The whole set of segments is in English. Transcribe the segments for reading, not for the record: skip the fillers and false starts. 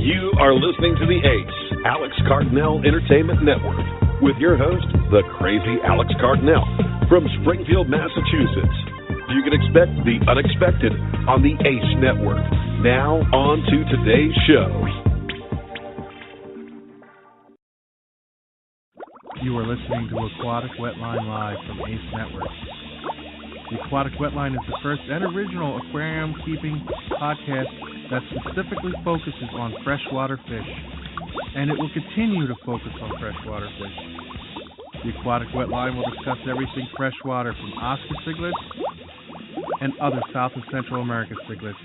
You are listening to the A.C.E. Alex Cardinal Entertainment Network with your host, the crazy Alex Cardinal from Springfield, Massachusetts. You can expect the unexpected on the A.C.E. Network. Now, on to today's show. You are listening to Aquatic Wetline Live from A.C.E. Network. The Aquatic Wetline is the first and original aquarium keeping podcast that specifically focuses on freshwater fish, and it will continue to focus on freshwater fish. The Aquatic Wetline will discuss everything freshwater from Oscar cichlids and other South and Central America cichlids,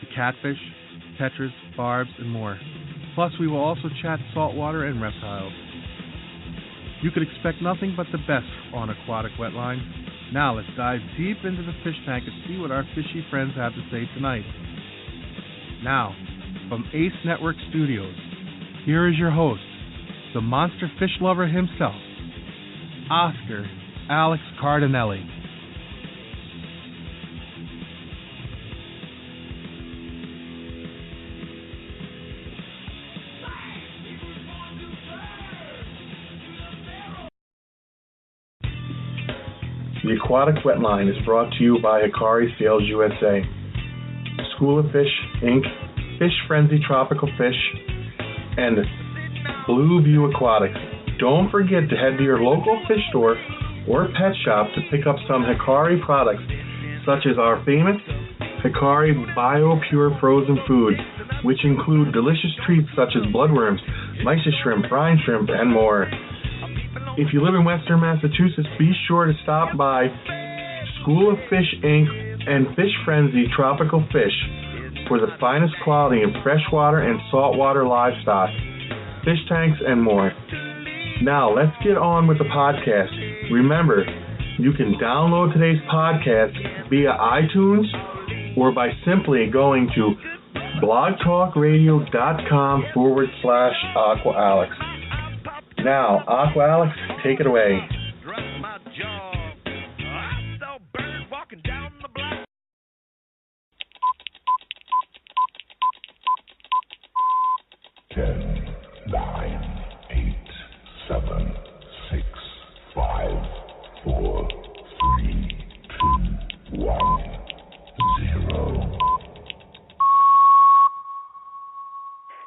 to catfish, tetras, barbs, and more. Plus, we will also chat saltwater and reptiles. You could expect nothing but the best on Aquatic Wetline. Now let's dive deep into the fish tank and see what our fishy friends have to say tonight. Now, from A.C.E. Network Studios, here is your host, the monster fish lover himself, Oscar Alex Cardinelli. The Aquatic Wetline is brought to you by Hikari Sales USA, School of Fish, Inc., Fish Frenzy Tropical Fish, and Blue View Aquatics. Don't forget to head to your local fish store or pet shop to pick up some Hikari products, such as our famous Hikari BioPure frozen foods, which include delicious treats such as bloodworms, mysis shrimp, brine shrimp, and more. If you live in Western Massachusetts, be sure to stop by School of Fish, Inc. and Fish Frenzy Tropical Fish for the finest quality of freshwater and saltwater livestock, fish tanks, and more. Now, let's get on with the podcast. Remember, you can download today's podcast via iTunes or by simply going to blogtalkradio.com/Aqua Alex. Now, Aqua Alex, take it away. 10, 9, 8, 7, 6, 5, 4, 3, 2, 1, 0.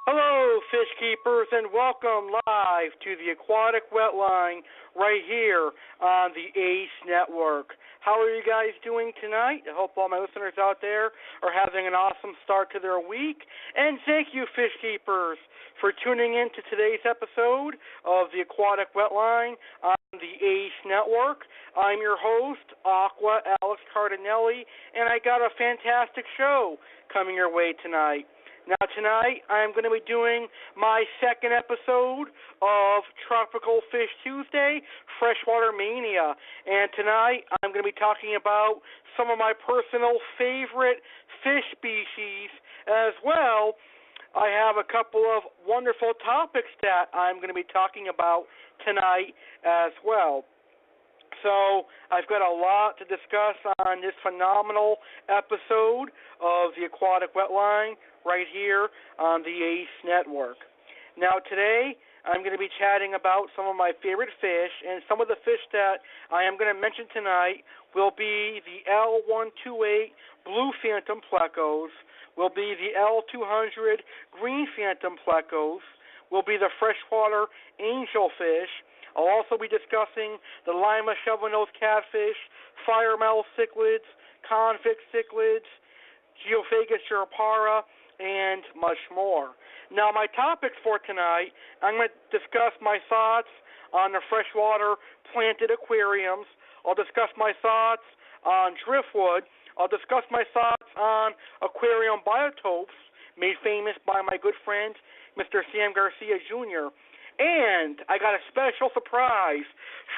Hello, fish keepers, and welcome live to the Aquatic Wetline right here on the A.C.E. Network. How are you guys doing tonight? I hope all my listeners out there are having an awesome start to their week. And thank you, fish keepers, for tuning in to today's episode of the Aquatic Wetline on the A.C.E. Network. I'm your host, Aqua Alex Cardinelli, and I got a fantastic show coming your way tonight. Now, tonight, I'm going to be doing my second episode of Tropical Fish Tuesday, Freshwater Mania. And tonight, I'm going to be talking about some of my personal favorite fish species as well. I have a couple of wonderful topics that I'm going to be talking about tonight as well. So I've got a lot to discuss on this phenomenal episode of the Aquatic Wetline right here on the A.C.E. Network. Now today I'm going to be chatting about some of my favorite fish, and some of the fish that I am going to mention tonight will be the L128 Blue Phantom Plecos, will be the L200 Green Phantom Plecos, will be the freshwater Angelfish. I'll also be discussing the Lima Shovelnose catfish, firemouth cichlids, convict cichlids, Geophagus europara, and much more. Now, my topics for tonight, I'm going to discuss my thoughts on the freshwater planted aquariums. I'll discuss my thoughts on driftwood. I'll discuss my thoughts on aquarium biotopes, made famous by my good friend, Mr. Sam Garcia Jr., and I got a special surprise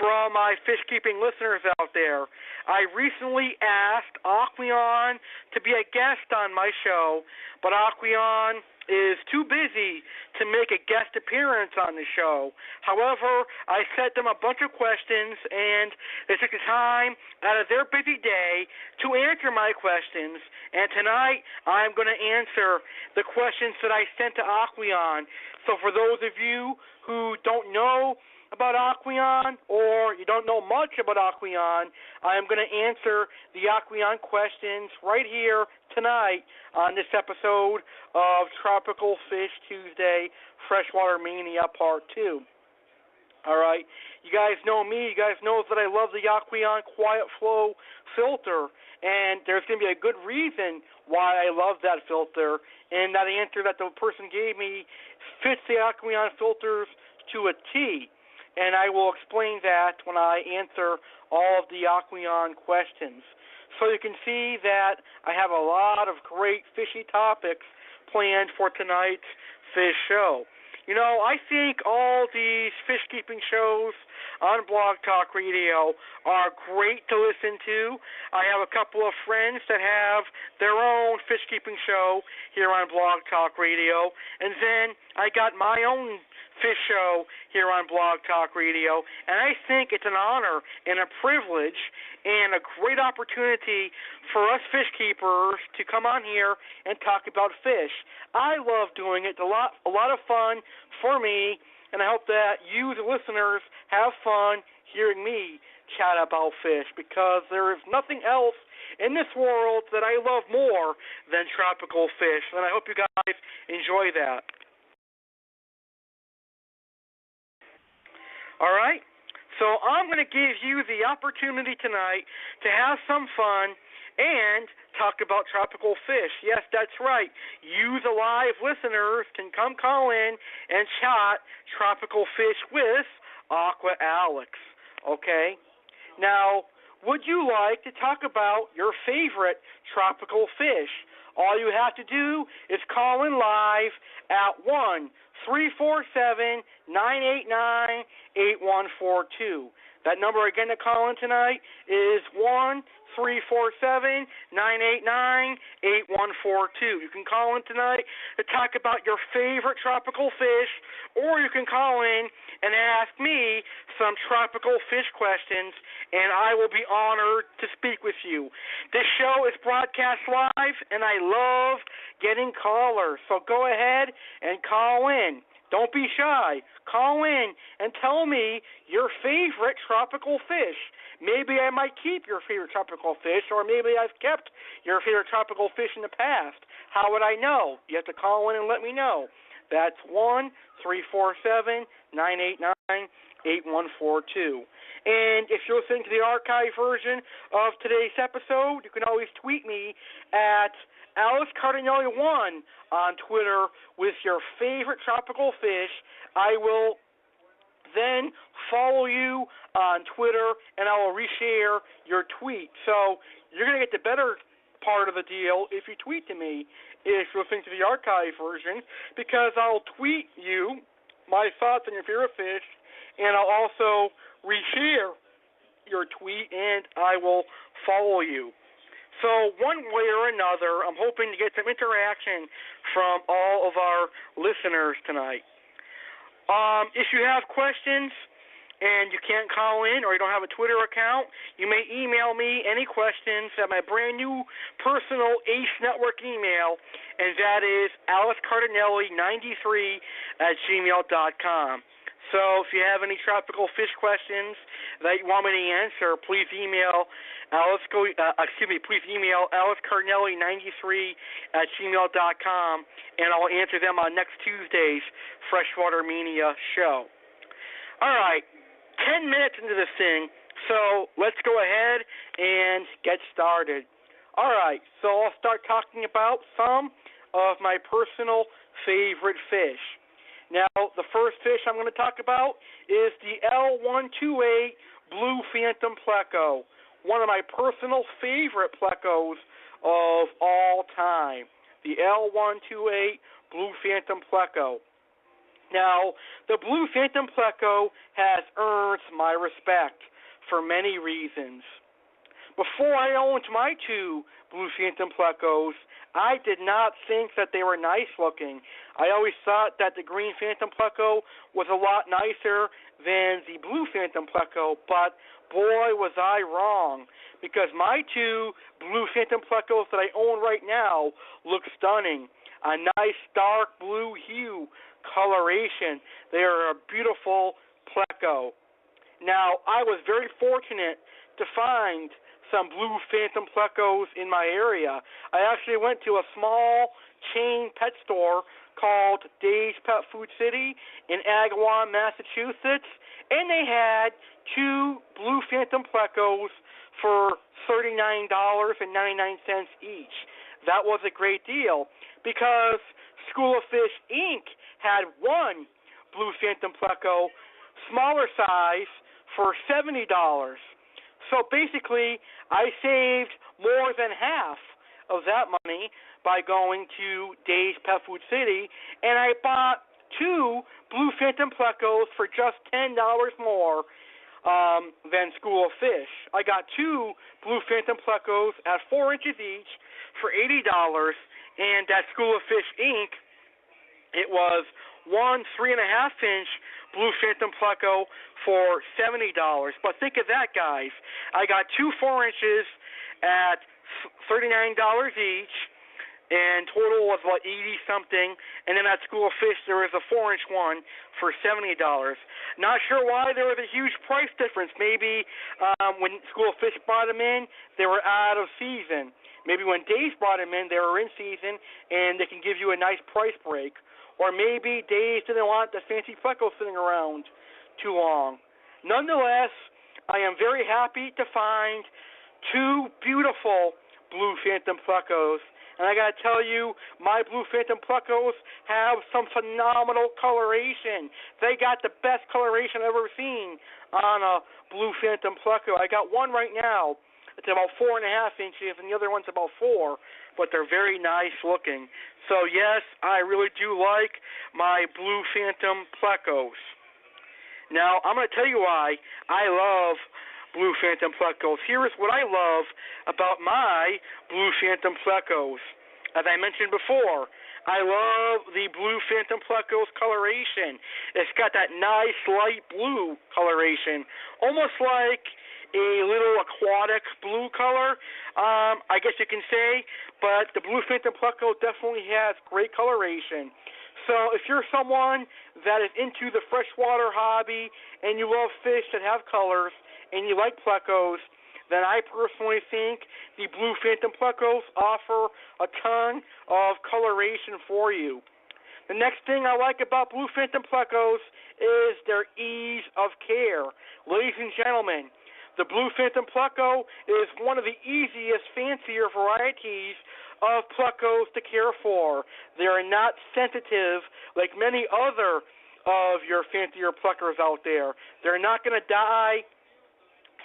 from my fish-keeping listeners out there. I recently asked Aqueon to be a guest on my show, but Aqueon is too busy to make a guest appearance on the show. However, I sent them a bunch of questions, and they took the time out of their busy day to answer my questions. And tonight, I'm going to answer the questions that I sent to Aqueon. So for those of you who don't know about Aqueon, or you don't know much about Aqueon, I am going to answer the Aqueon questions right here tonight on this episode of Tropical Fish Tuesday Freshwater Mania Part 2. All right, you guys know me. You guys know that I love the Aqueon Quiet Flow filter, and there's going to be a good reason why I love that filter, and that answer that the person gave me fits the Aqueon filters to a T. And I will explain that when I answer all of the Aqueon questions. So you can see that I have a lot of great fishy topics planned for tonight's fish show. You know, I think all these fish keeping shows on Blog Talk Radio are great to listen to. I have a couple of friends that have their own fish keeping show here on Blog Talk Radio, and then I got my own fish show here on Blog Talk Radio, and I think it's an honor and a privilege and a great opportunity for us fish keepers to come on here and talk about fish. I love doing it. It's a lot of fun for me, and I hope that you, the listeners, have fun hearing me chat about fish, because there is nothing else in this world that I love more than tropical fish, and I hope you guys enjoy that. All right, so I'm going to give you the opportunity tonight to have some fun and talk about tropical fish. Yes, that's right. You, the live listeners, can come call in and chat tropical fish with Aqua Alex, okay? Now, would you like to talk about your favorite tropical fish? All you have to do is call in live at 1-347-989-8142. That number again to call in tonight is 1-347-989-8142. You can call in tonight to talk about your favorite tropical fish, or you can call in and ask me some tropical fish questions, and I will be honored to speak with you. This show is broadcast live, and I love getting callers, so go ahead and call in. Don't be shy. Call in and tell me your favorite tropical fish. Maybe I might keep your favorite tropical fish, or maybe I've kept your favorite tropical fish in the past. How would I know? You have to call in and let me know. That's 1-347-989-8142. And if you're listening to the archive version of today's episode, you can always tweet me at Alex Cardinelli1 on Twitter with your favorite tropical fish. I will then follow you on Twitter, and I will reshare your tweet. So you're going to get the better part of the deal if you tweet to me, if you're listening to the archive version, because I'll tweet you my thoughts on your favorite fish, and I'll also reshare your tweet, and I will follow you. So one way or another, I'm hoping to get some interaction from all of our listeners tonight. If you have questions and you can't call in, or you don't have a Twitter account, you may email me any questions at my brand new personal ACE Network email, and that is alexcardinelli93@gmail.com. So if you have any tropical fish questions that you want me to answer, please email alexcardinelli93@gmail.com, and I'll answer them on next Tuesday's Freshwater Mania show. All right, 10 minutes into this thing, so let's go ahead and get started. All right, so I'll start talking about some of my personal favorite fish. Now, the first fish I'm going to talk about is the L128 Blue Phantom Pleco, one of my personal favorite plecos of all time, the L128 Blue Phantom Pleco. Now, the Blue Phantom Pleco has earned my respect for many reasons. Before I owned my two Blue Phantom Plecos, I did not think that they were nice looking. I always thought that the green Phantom Pleco was a lot nicer than the blue Phantom Pleco, but boy was I wrong, because my two blue Phantom Plecos that I own right now look stunning. A nice dark blue hue coloration. They are a beautiful Pleco. Now, I was very fortunate to find some blue Phantom Plecos in my area. I actually went to a small chain pet store called Dave's Pet Food City in Aqueon, Massachusetts, and they had two blue Phantom Plecos for $39.99 each. That was a great deal because School of Fish, Inc. had one blue Phantom Pleco, smaller size, for $70. So basically, I saved more than half of that money by going to Dave's Pet Food City, and I bought two blue Phantom Plecos for just $10 more than School of Fish. I got two blue Phantom Plecos at 4 inches each for $80, and at School of Fish, Inc., it was one 3.5-inch blue Phantom Pleco for $70. But think of that, guys. I got two 4 inches at $39 each, and total was about 80-something. And then at School of Fish, there was a 4-inch one for $70. Not sure why there was a huge price difference. Maybe when School of Fish brought them in, they were out of season. Maybe when Dave's brought them in, they were in season, and they can give you a nice price break. Or maybe Dave's didn't want the fancy Pleco sitting around too long. Nonetheless, I am very happy to find two beautiful blue Phantom Plecos. And I got to tell you, my blue Phantom Plecos have some phenomenal coloration. They got the best coloration I've ever seen on a blue Phantom Pleco. I got one right now. It's about 4.5 inches, and the other one's about 4, but they're very nice looking. So, yes, I really do like my blue Phantom Plecos. Now, I'm going to tell you why I love blue Phantom Plecos. Here is what I love about my blue Phantom Plecos. As I mentioned before, I love the blue Phantom Plecos coloration. It's got that nice light blue coloration, almost like a little aquatic blue color, I guess you can say, but the blue Phantom Pleco definitely has great coloration. So if you're someone that is into the freshwater hobby and you love fish that have colors and you like Plecos, then I personally think the blue Phantom Plecos offer a ton of coloration for you. The next thing I like about blue Phantom Plecos is their ease of care. Ladies and gentlemen, the blue Phantom Pleco is one of the easiest, fancier varieties of Plecos to care for. They are not sensitive like many other of your fancier Plecos out there. They're not going to die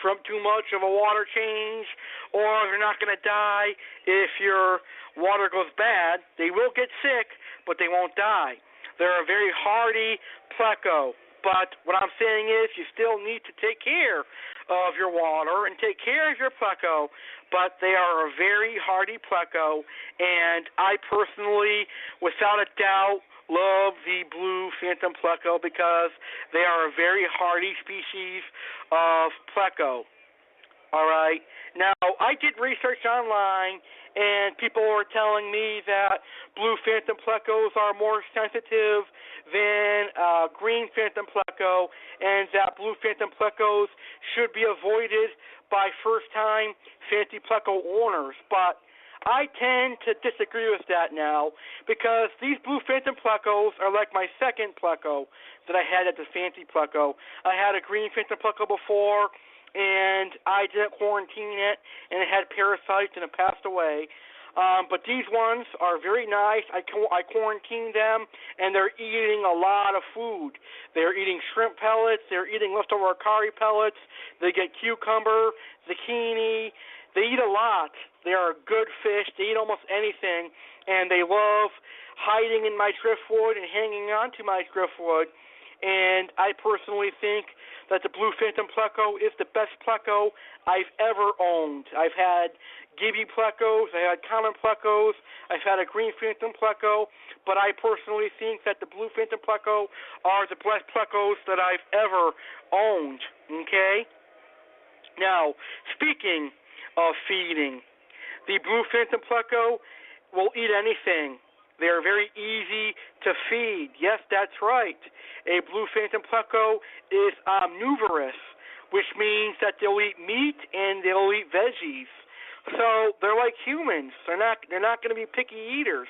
from too much of a water change, or they're not going to die if your water goes bad. They will get sick, but they won't die. They're a very hardy Pleco. But what I'm saying is you still need to take care of your water and take care of your Pleco, but they are a very hardy Pleco, and I personally, without a doubt, love the blue Phantom Pleco because they are a very hardy species of Pleco. All right. Now, I did research online, and people were telling me that blue Phantom Plecos are more sensitive than green Phantom Pleco, and that blue Phantom Plecos should be avoided by first-time fancy Pleco owners. But I tend to disagree with that now because these blue Phantom Plecos are like my second Pleco that I had at the fancy Pleco. I had a green Phantom Pleco before, and I didn't quarantine it, and it had parasites, and it passed away. But these ones are very nice. I quarantined them, and they're eating a lot of food. They're eating shrimp pellets. They're eating leftover curry pellets. They get cucumber, zucchini. They eat a lot. They are good fish. They eat almost anything, and they love hiding in my driftwood and hanging on to my driftwood. And I personally think that the Blue Phantom Pleco is the best Pleco I've ever owned. I've had Gibby Plecos, I had common Plecos, I've had a Green Phantom Pleco, but I personally think that the Blue Phantom Pleco are the best Plecos that I've ever owned, okay? Now, speaking of feeding, the Blue Phantom Pleco will eat anything. They're very easy to feed. Yes, that's right. A Blue Phantom Pleco is omnivorous, which means that they'll eat meat and they'll eat veggies. So they're like humans. They're not going to be picky eaters.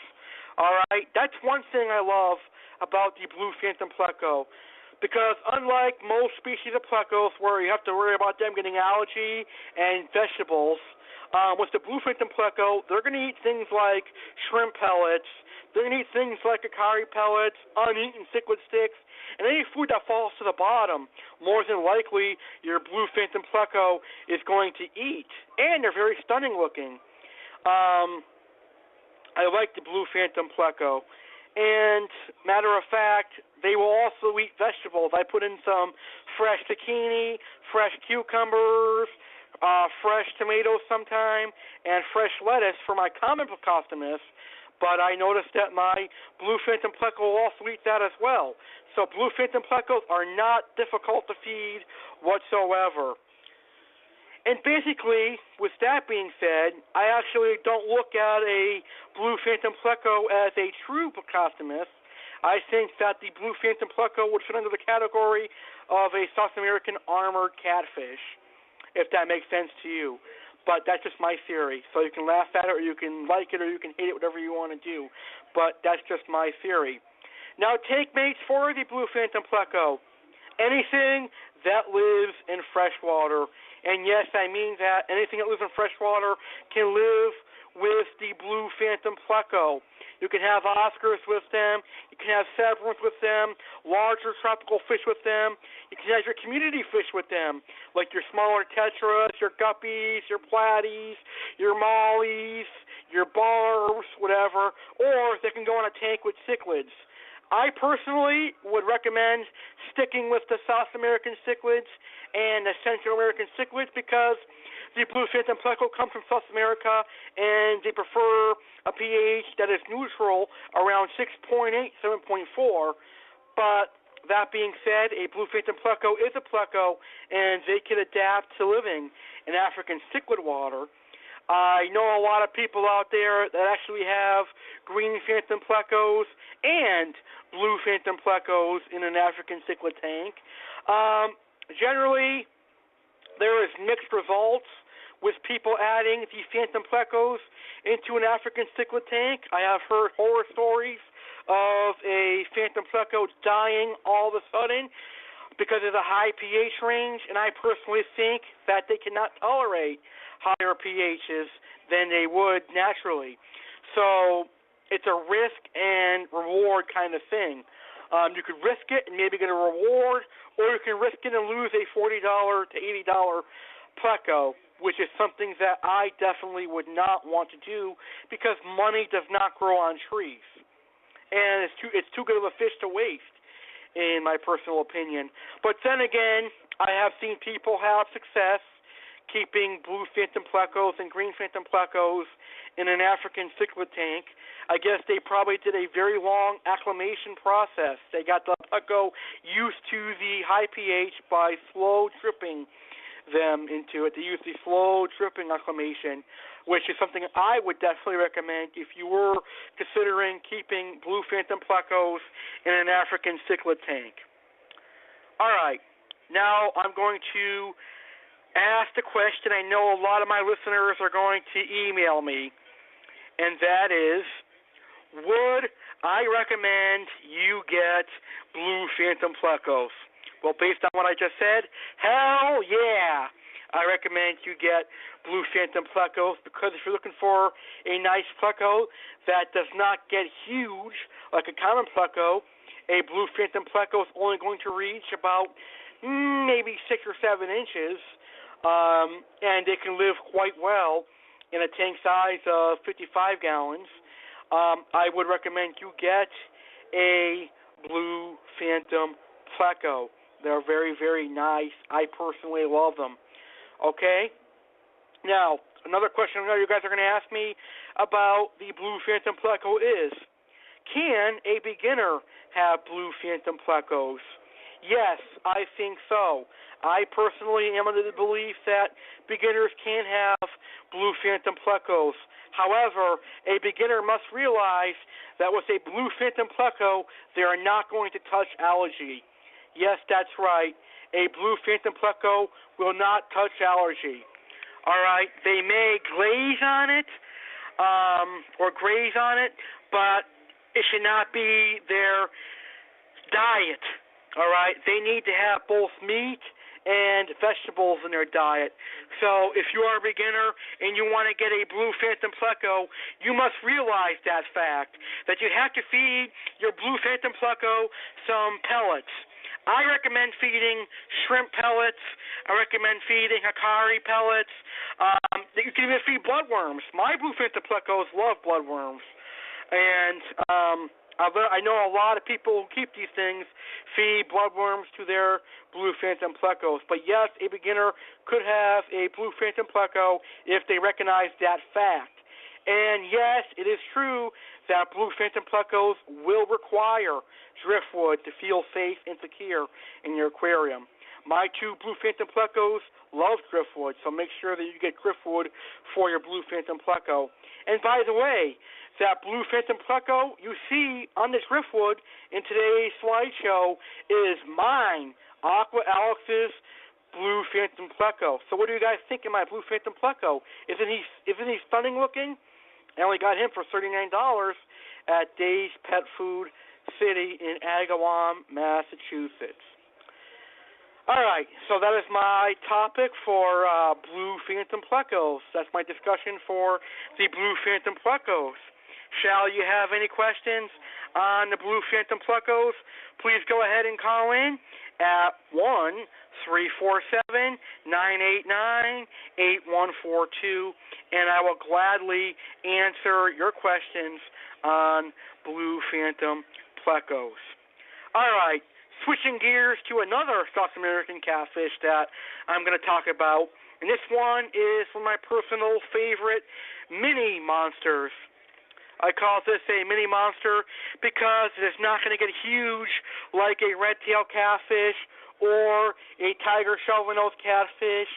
All right? That's one thing I love about the Blue Phantom Pleco. Because unlike most species of plecos where you have to worry about them getting algae and vegetables, with the Blue Phantom Pleco, they're going to eat things like shrimp pellets, they're going to eat things like Akari pellets, uneaten cichlid sticks, and any food that falls to the bottom, more than likely your Blue Phantom Pleco is going to eat. And they're very stunning looking. I like the Blue Phantom Pleco. And matter of fact, they will also eat vegetables. I put in some fresh zucchini, fresh cucumbers, fresh tomatoes sometime, and fresh lettuce for my common Plecostomus, but I noticed that my Blue Phantom Pleco will also eat that as well. So Blue Phantom Plecos are not difficult to feed whatsoever. And basically, with that being said, I actually don't look at a Blue Phantom Pleco as a true Plecostomus. I think that the Blue Phantom Pleco would fit under the category of a South American armored catfish, if that makes sense to you. But that's just my theory. So you can laugh at it, or you can like it, or you can hate it, whatever you want to do. But that's just my theory. Now, take mates for the Blue Phantom Pleco. Anything that lives in fresh water. And yes, I mean that. Anything that lives in fresh water can live with the Blue Phantom Pleco. You can have Oscars with them. You can have Severins with them, larger tropical fish with them. You can have your community fish with them, like your smaller tetras, your guppies, your platies, your mollies, your barbs, whatever. Or they can go in a tank with cichlids. I personally would recommend sticking with the South American cichlids and the Central American cichlids because the Blue Phantom Pleco comes from South America and they prefer a pH that is neutral around 6.8, 7.4. But that being said, a Blue Phantom Pleco is a Pleco and they can adapt to living in African cichlid water. I know a lot of people out there that actually have Green Phantom Plecos and Blue Phantom Plecos in an African cichlid tank. Generally, there is mixed results with people adding the Phantom Plecos into an African cichlid tank. I have heard horror stories of a Phantom Pleco dying all of a sudden because of the high pH range, and I personally think that they cannot tolerate higher pHs than they would naturally. So it's a risk and reward kind of thing. You could risk it and maybe get a reward, or you can risk it and lose a $40 to $80 Pleco, which is something that I definitely would not want to do because money does not grow on trees. And it's too good of a fish to waste, in my personal opinion. But then again, I have seen people have success keeping Blue Phantom Plecos and Green Phantom Plecos in an African cichlid tank. I guess they probably did a very long acclimation process. They got the Pleco used to the high pH by slow dripping them into it. They use the slow dripping acclimation, which is something I would definitely recommend if you were considering keeping Blue Phantom Plecos in an African cichlid tank. All right, now I'm going to ask the question I know a lot of my listeners are going to email me, and that is, would I recommend you get Blue Phantom Plecos? Well, based on what I just said, hell yeah, I recommend you get Blue Phantom Plecos because if you're looking for a nice Pleco that does not get huge like a common Pleco, a Blue Phantom Pleco is only going to reach about maybe 6 or 7 inches, and they can live quite well in a tank size of 55 gallons. I would recommend you get a Blue Phantom Pleco. They're very, very nice. I personally love them. Okay? Now, another question I know you guys are going to ask me about the Blue Phantom Pleco is, can a beginner have Blue Phantom Plecos? Yes, I think so. I personally am under the belief that beginners can have Blue Phantom Plecos. However, a beginner must realize that with a Blue Phantom Pleco, they are not going to touch algae. Yes, that's right. A Blue Phantom Pleco will not touch algae. All right, they may glaze on it or graze on it, but it should not be their diet. All right, they need to have both meat and vegetables in their diet. So if you are a beginner and you want to get a Blue Phantom Pleco, you must realize that fact, that you have to feed your Blue Phantom Pleco some pellets. I recommend feeding shrimp pellets. I recommend feeding Hikari pellets. You can even feed bloodworms. My Blue Phantom Plecos love bloodworms. And I know a lot of people who keep these things feed bloodworms to their Blue Phantom Plecos. But yes, a beginner could have a Blue Phantom Pleco if they recognize that fact. And yes, it is true that Blue Phantom Plecos will require driftwood to feel safe and secure in your aquarium. My two Blue Phantom Plecos love driftwood, so make sure that you get driftwood for your Blue Phantom Pleco. And by the way, that Blue Phantom Pleco you see on this driftwood in today's slideshow is mine, Aqua Alex's Blue Phantom Pleco. So what do you guys think of my Blue Phantom Pleco? Isn't he stunning looking? I only got him for $39 at Dave's Pet Food City in Aqueon, Massachusetts. All right, so that is my topic for Blue Phantom Plecos. That's my discussion for the Blue Phantom Plecos. Shall you have any questions on the Blue Phantom Plecos? Please go ahead and call in at 1-347-989-8142, and I will gladly answer your questions on Blue Phantom Plecos. All right, switching gears to another South American catfish that I'm going to talk about, and this one is one of my personal favorite mini monsters. I call this a mini monster because it is not going to get huge like a red-tail catfish or a tiger shovelnose catfish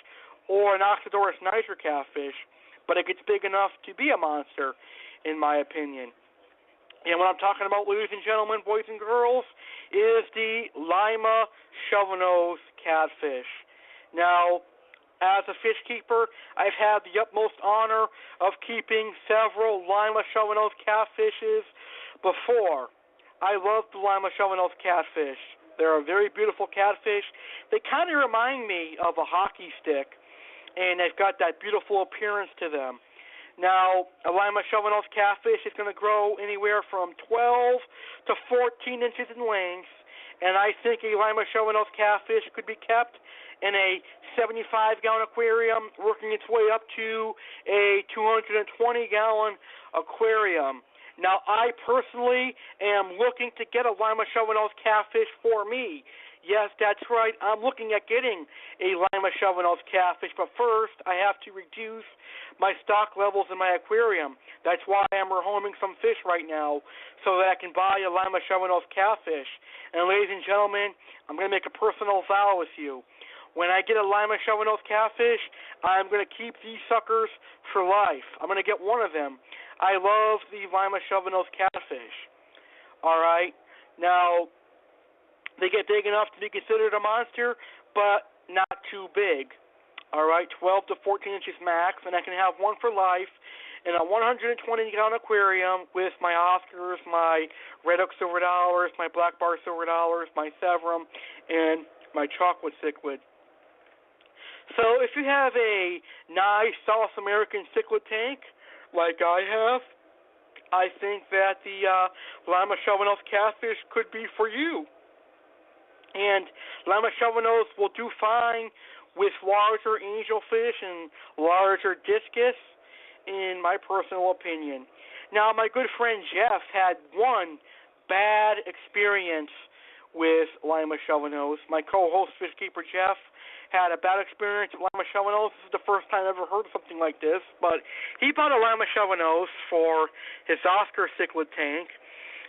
or an Oxydorus niger catfish, but it gets big enough to be a monster, in my opinion. And what I'm talking about, ladies and gentlemen, boys and girls, is the Lima Shovelnose catfish. Now, as a fish keeper, I've had the utmost honor of keeping several Lima Shovelnose catfishes before. I love the Lima Shovelnose catfish. They're a very beautiful catfish. They kind of remind me of a hockey stick, and they've got that beautiful appearance to them. Now, a Lima Shovelnose catfish is going to grow anywhere from 12 to 14 inches in length, and I think a Lima Shovelnose catfish could be kept in a 75-gallon aquarium, working its way up to a 220-gallon aquarium. Now, I personally am looking to get a Lima Shovelnose catfish for me. Yes, that's right. I'm looking at getting a Lima Shovelnose catfish, but first I have to reduce my stock levels in my aquarium. That's why I'm rehoming some fish right now so that I can buy a Lima Shovelnose catfish. And ladies and gentlemen, I'm going to make a personal vow with you. When I get a Lima Shovelnose catfish, I'm going to keep these suckers for life. I'm going to get one of them. I love the Lima Shovelnose catfish. All right? Now, they get big enough to be considered a monster, but not too big. All right? 12 to 14 inches max, and I can have one for life in a 120-gallon aquarium with my Oscars, my Red Oak Silver Dollars, my Black Bar Silver Dollars, my Severum, and my chocolate cichlid. So if you have a nice South American cichlid tank, like I have, I think that the Lima Shovelnose catfish could be for you. And Lima Shovelnose will do fine with larger angelfish and larger discus, in my personal opinion. Now, my good friend Jeff had one bad experience with Lima Shovelnose. My co-host, Fish Keeper Jeff, had a bad experience with Lima Shovelnose. This is the first time I've ever heard of something like this, but he bought a Lima Shovelnose for his Oscar cichlid tank,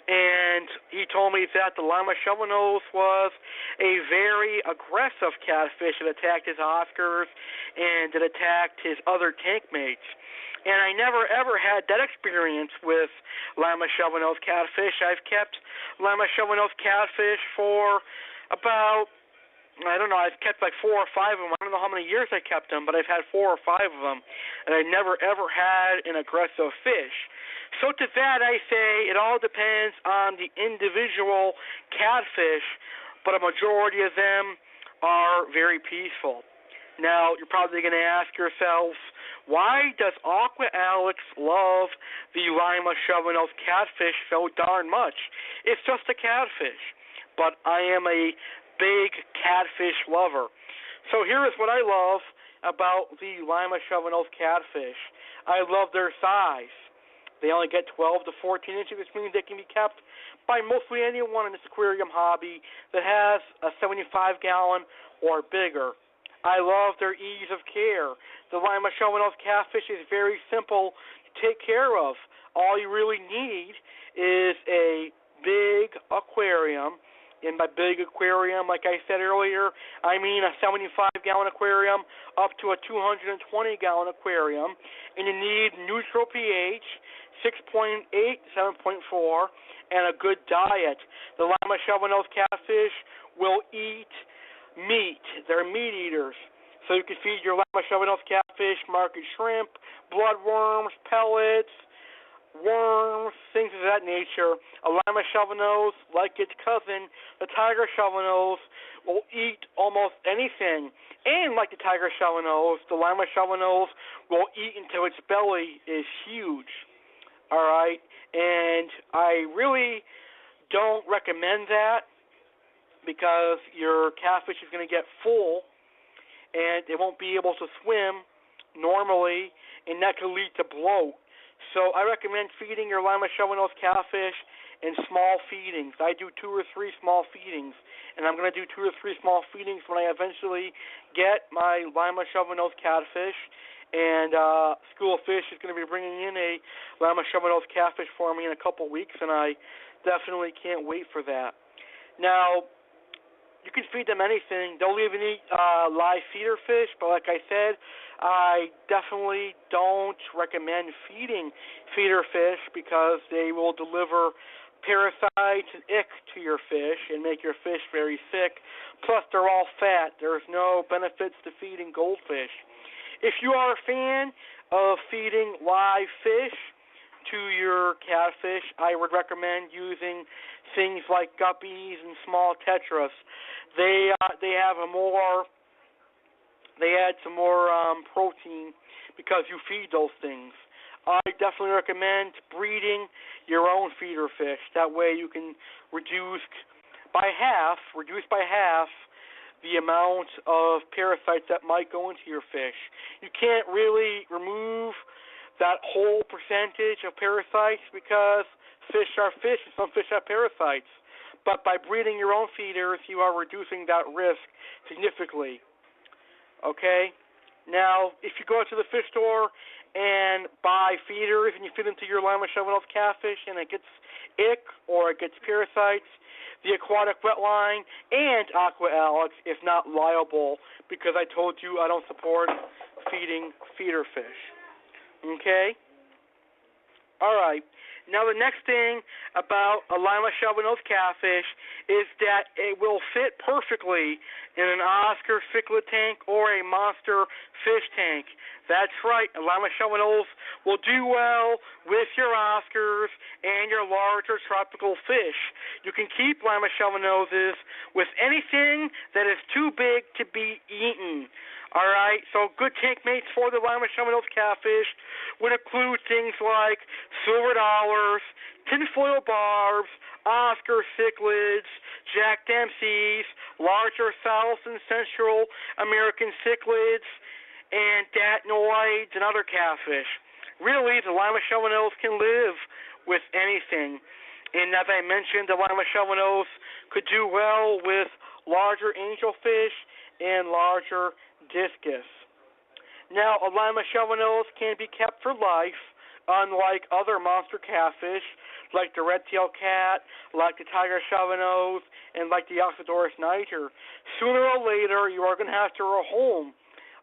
and he told me that the Lima Shovelnose was a very aggressive catfish that attacked his Oscars and that attacked his other tank mates. And I never, ever had that experience with Lima Shovelnose catfish. I've kept Lima Shovelnose catfish for about, I don't know, I've kept like 4 or 5 of them. I don't know how many years I kept them, but I've had 4 or 5 of them, and I never, ever had an aggressive fish. So to that I say it all depends on the individual catfish, but a majority of them are very peaceful. Now, you're probably going to ask yourselves, why does Aqua Alex love the Lima Shovelnose catfish so darn much? It's just a catfish, but I am a big catfish lover. So here is what I love about the Lima Shovelnose catfish. I love their size. They only get 12 to 14 inches, which means they can be kept by mostly anyone in this aquarium hobby that has a 75-gallon or bigger. I love their ease of care. The Lima Shovelnose catfish is very simple to take care of. All you really need is a big aquarium. And by big aquarium, like I said earlier, I mean a 75-gallon aquarium up to a 220-gallon aquarium. And you need neutral pH, 6.8, 7.4, and a good diet. The Lima Shovelnose catfish will eat meat. They're meat eaters. So you can feed your Lima Shovelnose catfish market shrimp, bloodworms, pellets, worms, things of that nature. A Lima Shovelnose, like its cousin, the Tiger Shovelnose, will eat almost anything. And like the Tiger Shovelnose, the Lima Shovelnose will eat until its belly is huge. All right? And I really don't recommend that, because your catfish is going to get full and it won't be able to swim normally, and that could lead to bloat. So I recommend feeding your Lima Shovelnose catfish in small feedings. I do 2 or 3 small feedings, and I'm going to do 2 or 3 small feedings when I eventually get my Lima Shovelnose catfish. And School of Fish is going to be bringing in a Lima Shovelnose catfish for me in a couple weeks, and I definitely can't wait for that. Now, you can feed them anything. They'll even eat live feeder fish, but like I said, I definitely don't recommend feeding feeder fish because they will deliver parasites and ick to your fish and make your fish very sick. Plus, they're all fat. There's no benefits to feeding goldfish. If you are a fan of feeding live fish to your catfish, I would recommend using things like guppies and small tetras. They have they add some more protein because you feed those things. I definitely recommend breeding your own feeder fish. That way you can reduce by half the amount of parasites that might go into your fish. You can't really remove that whole percentage of parasites because fish are fish and some fish have parasites. But by breeding your own feeders, you are reducing that risk significantly. Okay? Now, if you go to the fish store and buy feeders and you feed them to your Lima Shovelnose catfish and it gets ick or it gets parasites, the Aquatic Wetline and Aqua Alex is not liable because I told you I don't support feeding feeder fish. Okay? All right. Now, the next thing about a Lima Shovelnose catfish is that it will fit perfectly in an Oscar cichlid tank or a monster fish tank. That's right, a Lima Shovelnose will do well with your Oscars and your larger tropical fish. You can keep Lima Shovelnoses with anything that is too big to be eaten. All right, so good tank mates for the Lima Shovelnose catfish would include things like silver dollars, tinfoil barbs, Oscar cichlids, Jack Dempsey's, larger South and Central American cichlids, and datnoids and other catfish. Really, the Lima Shovelnose can live with anything. And as I mentioned, the Lima Shovelnose could do well with larger angelfish and larger discus. Now, a Lima Shovelnose can be kept for life, unlike other monster catfish, like the red-tailed cat, like the tiger shovelnose, and like the Oxydorus niger. Sooner or later, you are going to have to rehome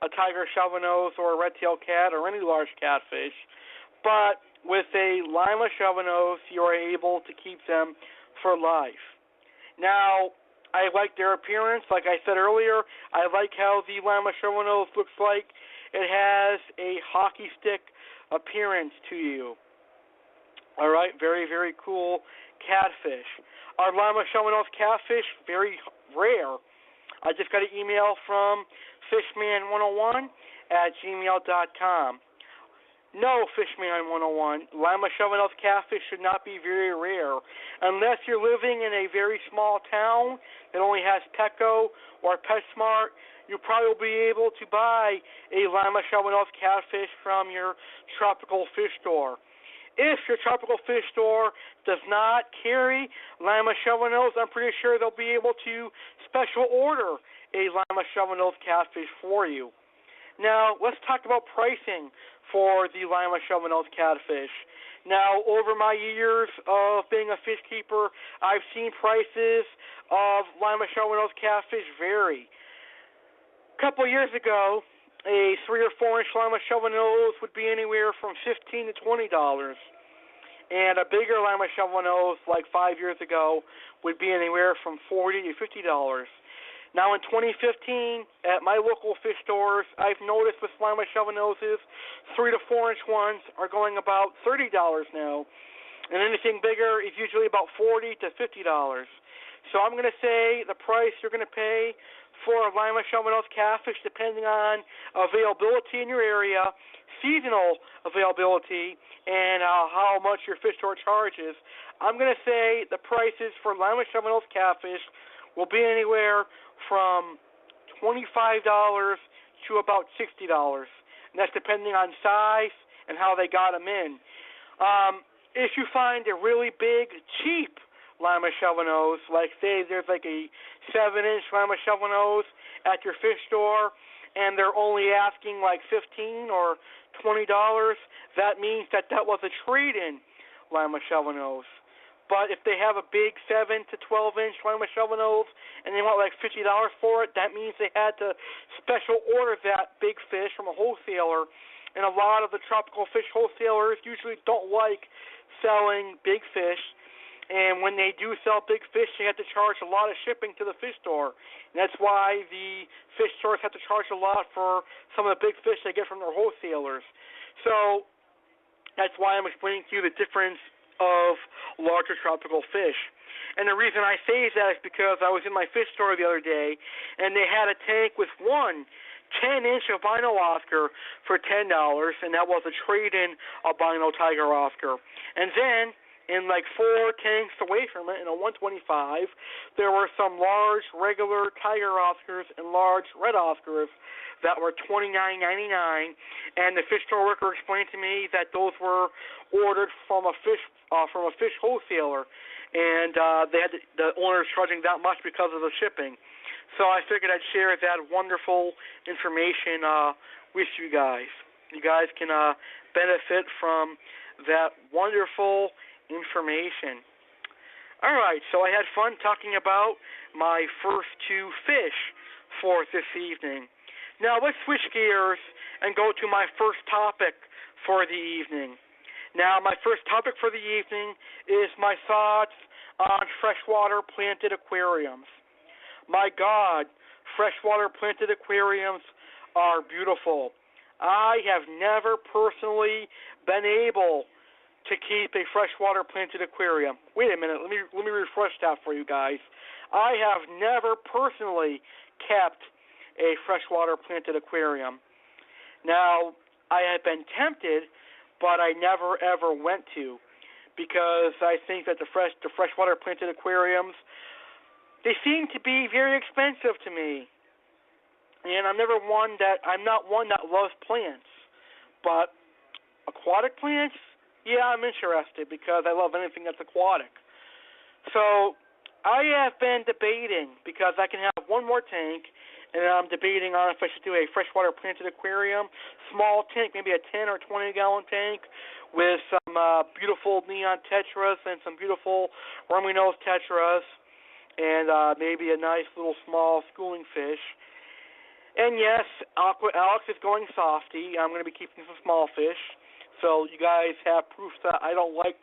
a tiger shovelnose or a red-tailed cat or any large catfish. But with a Lima Shovelnose, you are able to keep them for life. Now, I like their appearance. Like I said earlier, I like how the Lima Shovelnose looks like. It has a hockey stick appearance to you. All right, very, very cool catfish. Our Lima Shovelnose catfish, very rare. I just got an email from fishman101@gmail.com. No, Fishman101, Lima Shovelnose catfish should not be very rare. Unless you're living in a very small town that only has Pleco or PetSmart, you probably will be able to buy a Lima Shovelnose catfish from your tropical fish store. If your tropical fish store does not carry Lima Shovelnose, I'm pretty sure they'll be able to special order a Lima Shovelnose catfish for you. Now, let's talk about pricing for the Lima Shovelnose catfish. Now, over my years of being a fish keeper, I've seen prices of Lima Shovelnose catfish vary. A couple of years ago, a 3 or 4 inch Lima Shovelnose would be anywhere from $15 to $20, and a bigger Lima Shovelnose, like 5 years ago, would be anywhere from $40 to $50. Now, in 2015, at my local fish stores, I've noticed with Lima Shovelnoses, 3 to 4 inch ones are going about $30 now, and anything bigger is usually about $40 to $50. So I'm going to say the price you're going to pay for a Lima Shovelnose catfish, depending on availability in your area, seasonal availability, and how much your fish store charges. I'm going to say the prices for Lima Shovelnose catfish will be anywhere from $25 to about $60, and that's depending on size and how they got them in. If you find a really big, cheap Lima Shovelnose, like say there's like a 7-inch Lima Shovelnose at your fish store, and they're only asking like $15 or $20, that means that was a trade-in Lima Shovelnose. But if they have a big 7 to 12-inch Lima Shovelnose and they want like $50 for it, that means they had to special order that big fish from a wholesaler. And a lot of the tropical fish wholesalers usually don't like selling big fish. And when they do sell big fish, they have to charge a lot of shipping to the fish store. And that's why the fish stores have to charge a lot for some of the big fish they get from their wholesalers. So that's why I'm explaining to you the difference of larger tropical fish. And the reason I say that is because I was in my fish store the other day, and they had a tank with one 10-inch albino Oscar for $10, and that was a trade-in albino tiger Oscar. And then, in like 4 tanks away from it, in a 125, there were some large regular tiger Oscars and large red Oscars that were $29.99, and the fish store worker explained to me that those were ordered from a fish wholesaler, and the owners charging that much because of the shipping. So I figured I'd share that wonderful information with you guys. You guys can benefit from that wonderful information. All right, so I had fun talking about my first 2 fish for this evening. Now let's switch gears and go to my first topic for the evening. Now, my first topic for the evening is my thoughts on freshwater planted aquariums. My God, freshwater planted aquariums are beautiful. I have never personally been able to keep a freshwater planted aquarium. Wait a minute, let me refresh that for you guys. I have never personally kept a freshwater planted aquarium. Now, I have been tempted, but I never ever went to, because I think that the freshwater planted aquariums, they seem to be very expensive to me. And I'm not one that loves plants, but aquatic plants, yeah, I'm interested because I love anything that's aquatic. So I have been debating, because I can have one more tank, and I'm debating on if I should do a freshwater planted aquarium, small tank, maybe a 10 or 20-gallon tank, with some beautiful neon tetras and some beautiful Romanose tetras, and maybe a nice little small schooling fish. And yes, Aqua Alex is going softy. I'm going to be keeping some small fish, so you guys have proof that I don't like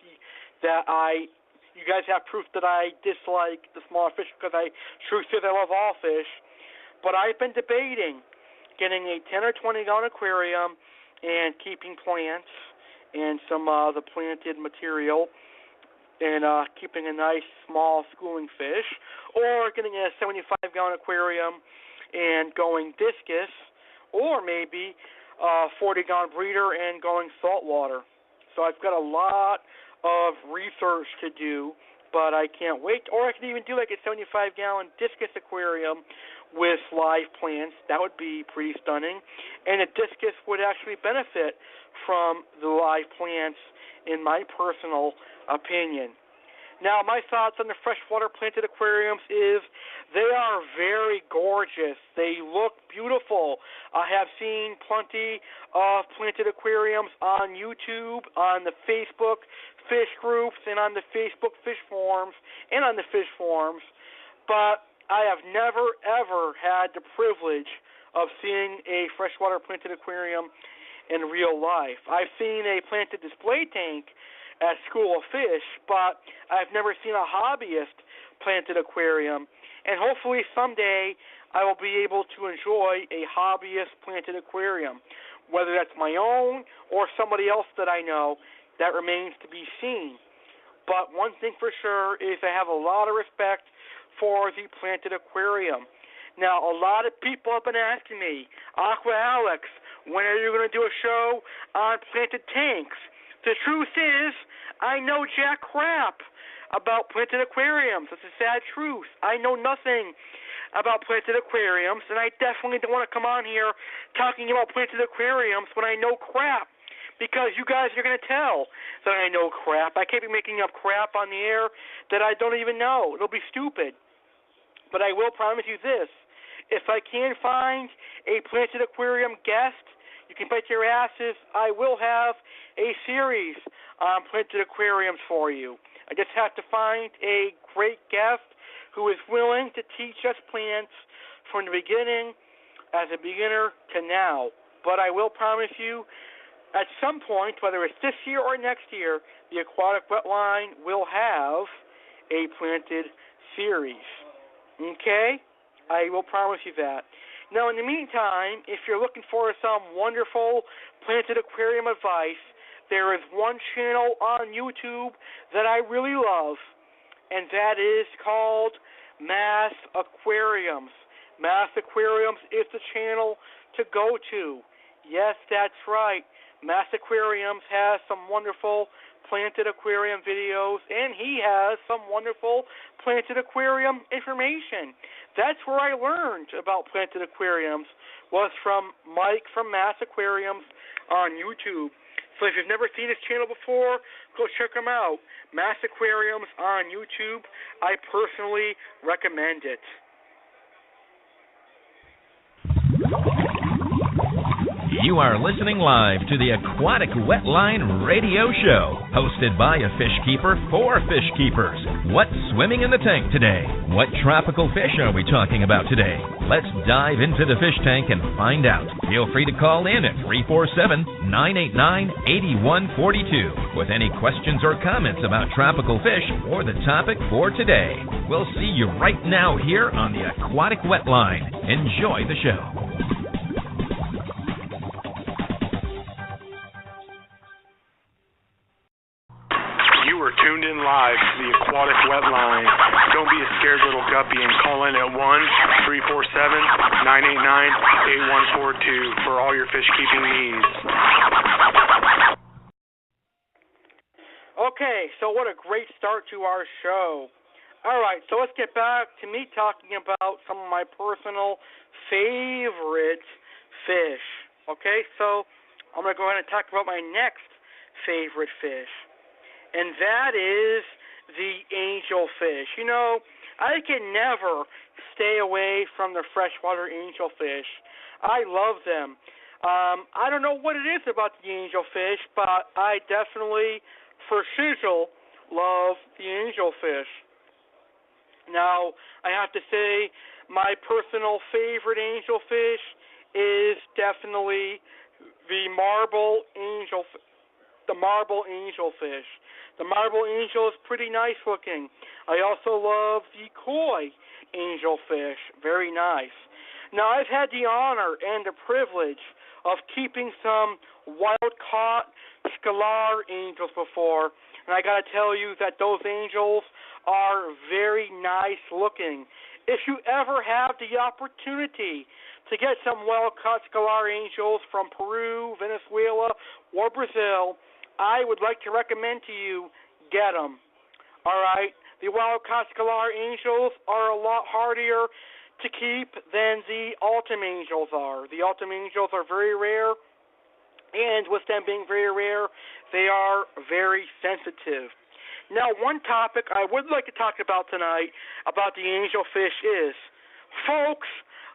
you guys have proof that I dislike the smaller fish, because I truth is I love all fish. But I've been debating getting a 10 or 20-gallon aquarium and keeping plants and some of the planted material and keeping a nice small schooling fish, or getting a 75-gallon aquarium and going discus, or maybe a 40-gallon breeder and going saltwater. So I've got a lot of research to do, but I can't wait. Or I could even do like a 75-gallon discus aquarium with live plants. That would be pretty stunning. And a discus would actually benefit from the live plants, in my personal opinion. Now, my thoughts on the freshwater planted aquariums is they are very gorgeous. They look beautiful. I have seen plenty of planted aquariums on YouTube, on the Facebook fish groups, and on the Facebook fish forums, and on the fish forums, but I have never, ever had the privilege of seeing a freshwater planted aquarium in real life. I've seen a planted display tank at School of Fish, but I've never seen a hobbyist planted aquarium, and hopefully someday I will be able to enjoy a hobbyist planted aquarium, whether that's my own or somebody else that I know. That remains to be seen. But one thing for sure is I have a lot of respect for the planted aquarium. Now, a lot of people have been asking me, Aqua Alex, when are you going to do a show on planted tanks? The truth is, I know jack crap about planted aquariums. It's a sad truth. I know nothing about planted aquariums, and I definitely don't want to come on here talking about planted aquariums when I know crap, because you guys are going to tell that I know crap. I can't be making up crap on the air that I don't even know. It'll be stupid. But I will promise you this. If I can find a planted aquarium guest, you can bet your asses I will have a series on planted aquariums for you. I just have to find a great guest who is willing to teach us plants from the beginning, as a beginner, to now. But I will promise you, at some point, whether it's this year or next year, the Aquatic Wetline will have a planted series. Okay? I will promise you that. Now, in the meantime, if you're looking for some wonderful planted aquarium advice, there is one channel on YouTube that I really love, and that is called Mass Aquariums. Mass Aquariums is the channel to go to. Yes, that's right. Mass Aquariums has some wonderful planted aquarium videos, and he has some wonderful planted aquarium information. That's where I learned about planted aquariums, was from Mike from Mass Aquariums on YouTube. So if you've never seen his channel before, go check him out. Mass Aquariums on YouTube. I personally recommend it. You are listening live to the Aquatic Wetline Radio Show, hosted by a fish keeper for fish keepers. What's swimming in the tank today? What tropical fish are we talking about today? Let's dive into the fish tank and find out. Feel free to call in at 347-989-8142 with any questions or comments about tropical fish or the topic for today. We'll see you right now here on the Aquatic Wetline. Enjoy the show. Tuned in live to the Aquatic Wetline. Don't be a scared little guppy and call in at 1-347-989-8142 for all your fish keeping needs. Okay, so what a great start to our show. All right, so let's get back to me talking about some of my personal favorite fish. Okay, so I'm going to go ahead and talk about my next favorite fish, and that is the angelfish. You know, I can never stay away from the freshwater angelfish. I love them. I don't know what it is about the angelfish, but I definitely, for sizzle, love the angelfish. Now, I have to say, my personal favorite angelfish is definitely the marble angelfish. The marble angelfish. The marble angel is pretty nice looking. I also love the koi angelfish. Very nice. Now, I've had the honor and the privilege of keeping some wild-caught scalar angels before, and I got to tell you that those angels are very nice looking. If you ever have the opportunity to get some wild-caught scalar angels from Peru, Venezuela, or Brazil, I would like to recommend to you, get them. All right? The wild-caught scalar angels are a lot hardier to keep than the autumn angels are. The autumn angels are very rare, and with them being very rare, they are very sensitive. Now, one topic I would like to talk about tonight about the angelfish is, folks,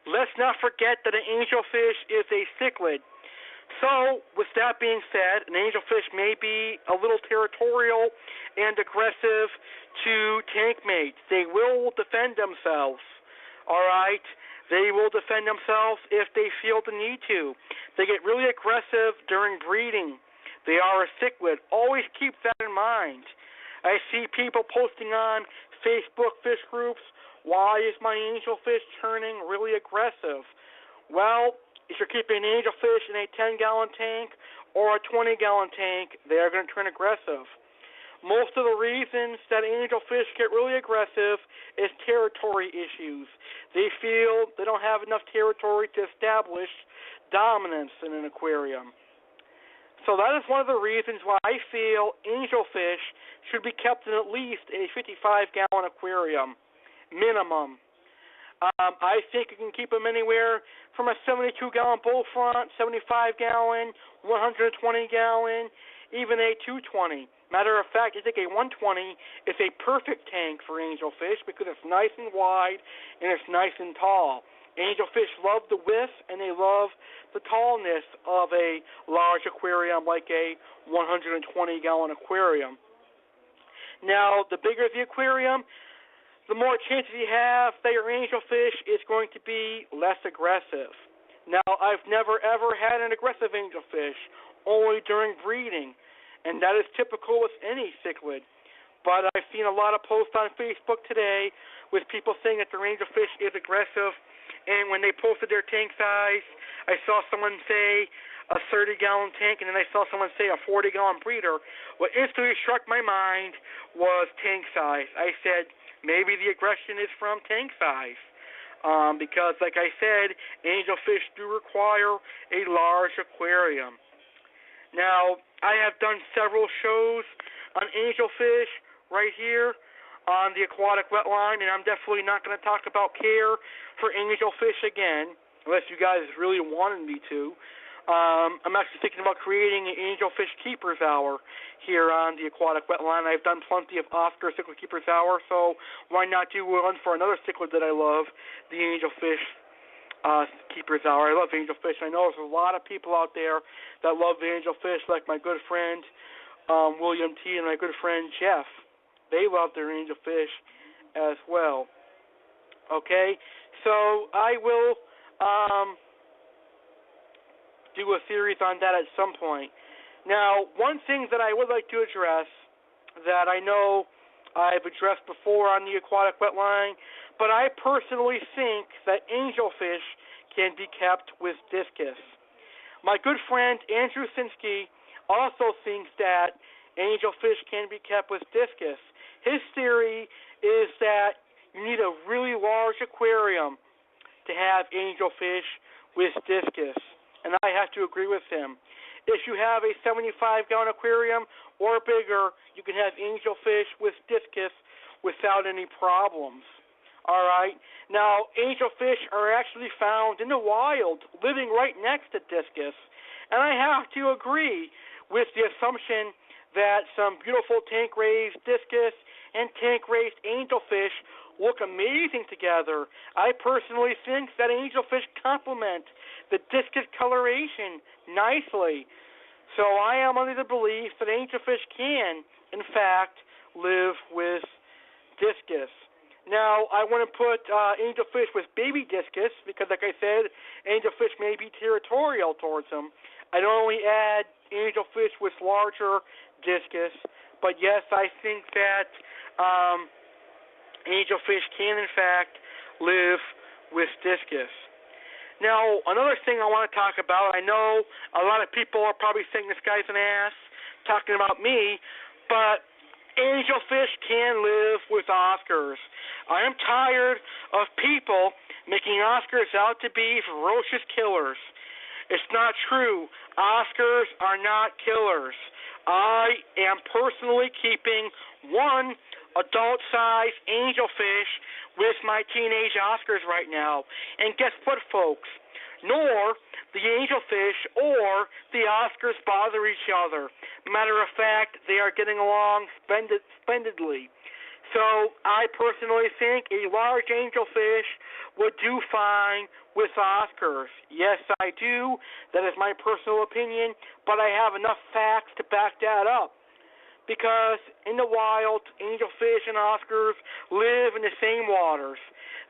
let's not forget that an angelfish is a cichlid. So, with that being said, an angelfish may be a little territorial and aggressive to tank mates. They will defend themselves. All right? They will defend themselves if they feel the need to. They get really aggressive during breeding. They are a cichlid. Always keep that in mind. I see people posting on Facebook fish groups, why is my angelfish turning really aggressive? Well, if you're keeping an angelfish in a 10-gallon tank or a 20-gallon tank, they are going to turn aggressive. Most of the reasons that angelfish get really aggressive is territory issues. They feel they don't have enough territory to establish dominance in an aquarium. So that is one of the reasons why I feel angelfish should be kept in at least a 55-gallon aquarium, minimum. I think you can keep them anywhere from a 72-gallon bullfront, 75-gallon, 120-gallon, even a 220. Matter of fact, I think a 120 is a perfect tank for angelfish because it's nice and wide and it's nice and tall. Angelfish love the width and they love the tallness of a large aquarium like a 120-gallon aquarium. Now, the bigger the aquarium, the more chances you have that your angelfish is going to be less aggressive. Now, I've never ever had an aggressive angelfish, only during breeding, and that is typical with any cichlid. But I've seen a lot of posts on Facebook today with people saying that their angelfish is aggressive, and when they posted their tank size, I saw someone say a 30-gallon tank, and then I saw someone say a 40-gallon breeder. What instantly struck my mind was tank size. I said, maybe the aggression is from tank size. Because, like I said, angelfish do require a large aquarium. Now, I have done several shows on angelfish right here on the aquatic wetline, and I'm definitely not going to talk about care for angelfish again, unless you guys really wanted me to. I'm actually thinking about creating an Angelfish Keepers Hour here on the aquatic wetline. I've done plenty of Oscar Cichlid Keepers Hour, so why not do one for another cichlid that I love, the Angelfish Keepers Hour. I love angelfish. I know there's a lot of people out there that love the angelfish, like my good friend William T. and my good friend Jeff. They love their angelfish as well. Okay, so I will do a series on that at some point. Now, one thing that I would like to address that I know I've addressed before on the aquatic wetline, but I personally think that angelfish can be kept with discus. My good friend Andrew Sinsky also thinks that angelfish can be kept with discus. His theory is that you need a really large aquarium to have angelfish with discus. And I have to agree with him. If you have a 75-gallon aquarium or bigger, you can have angelfish with discus without any problems. All right? Now, angelfish are actually found in the wild, living right next to discus. And I have to agree with the assumption that some beautiful tank-raised discus and tank-raised angelfish look amazing together. I personally think that angelfish complement the discus coloration nicely. So I am under the belief that angelfish can, in fact, live with discus. Now, I want to put angelfish with baby discus because, like I said, angelfish may be territorial towards them. I don't only add angelfish with larger discus, but yes, I think that angelfish can, in fact, live with discus. Now, another thing I want to talk about, I know a lot of people are probably saying this guy's an ass, talking about me, but angelfish can live with Oscars. I am tired of people making Oscars out to be ferocious killers. It's not true. Oscars are not killers. I am personally keeping one adult-sized angelfish with my teenage Oscars right now. And guess what, folks? Nor the angelfish or the Oscars bother each other. Matter of fact, they are getting along splendidly. So I personally think a large angelfish would do fine with Oscars. Yes, I do. That is my personal opinion, but I have enough facts to back that up. Because in the wild, angelfish and Oscars live in the same waters.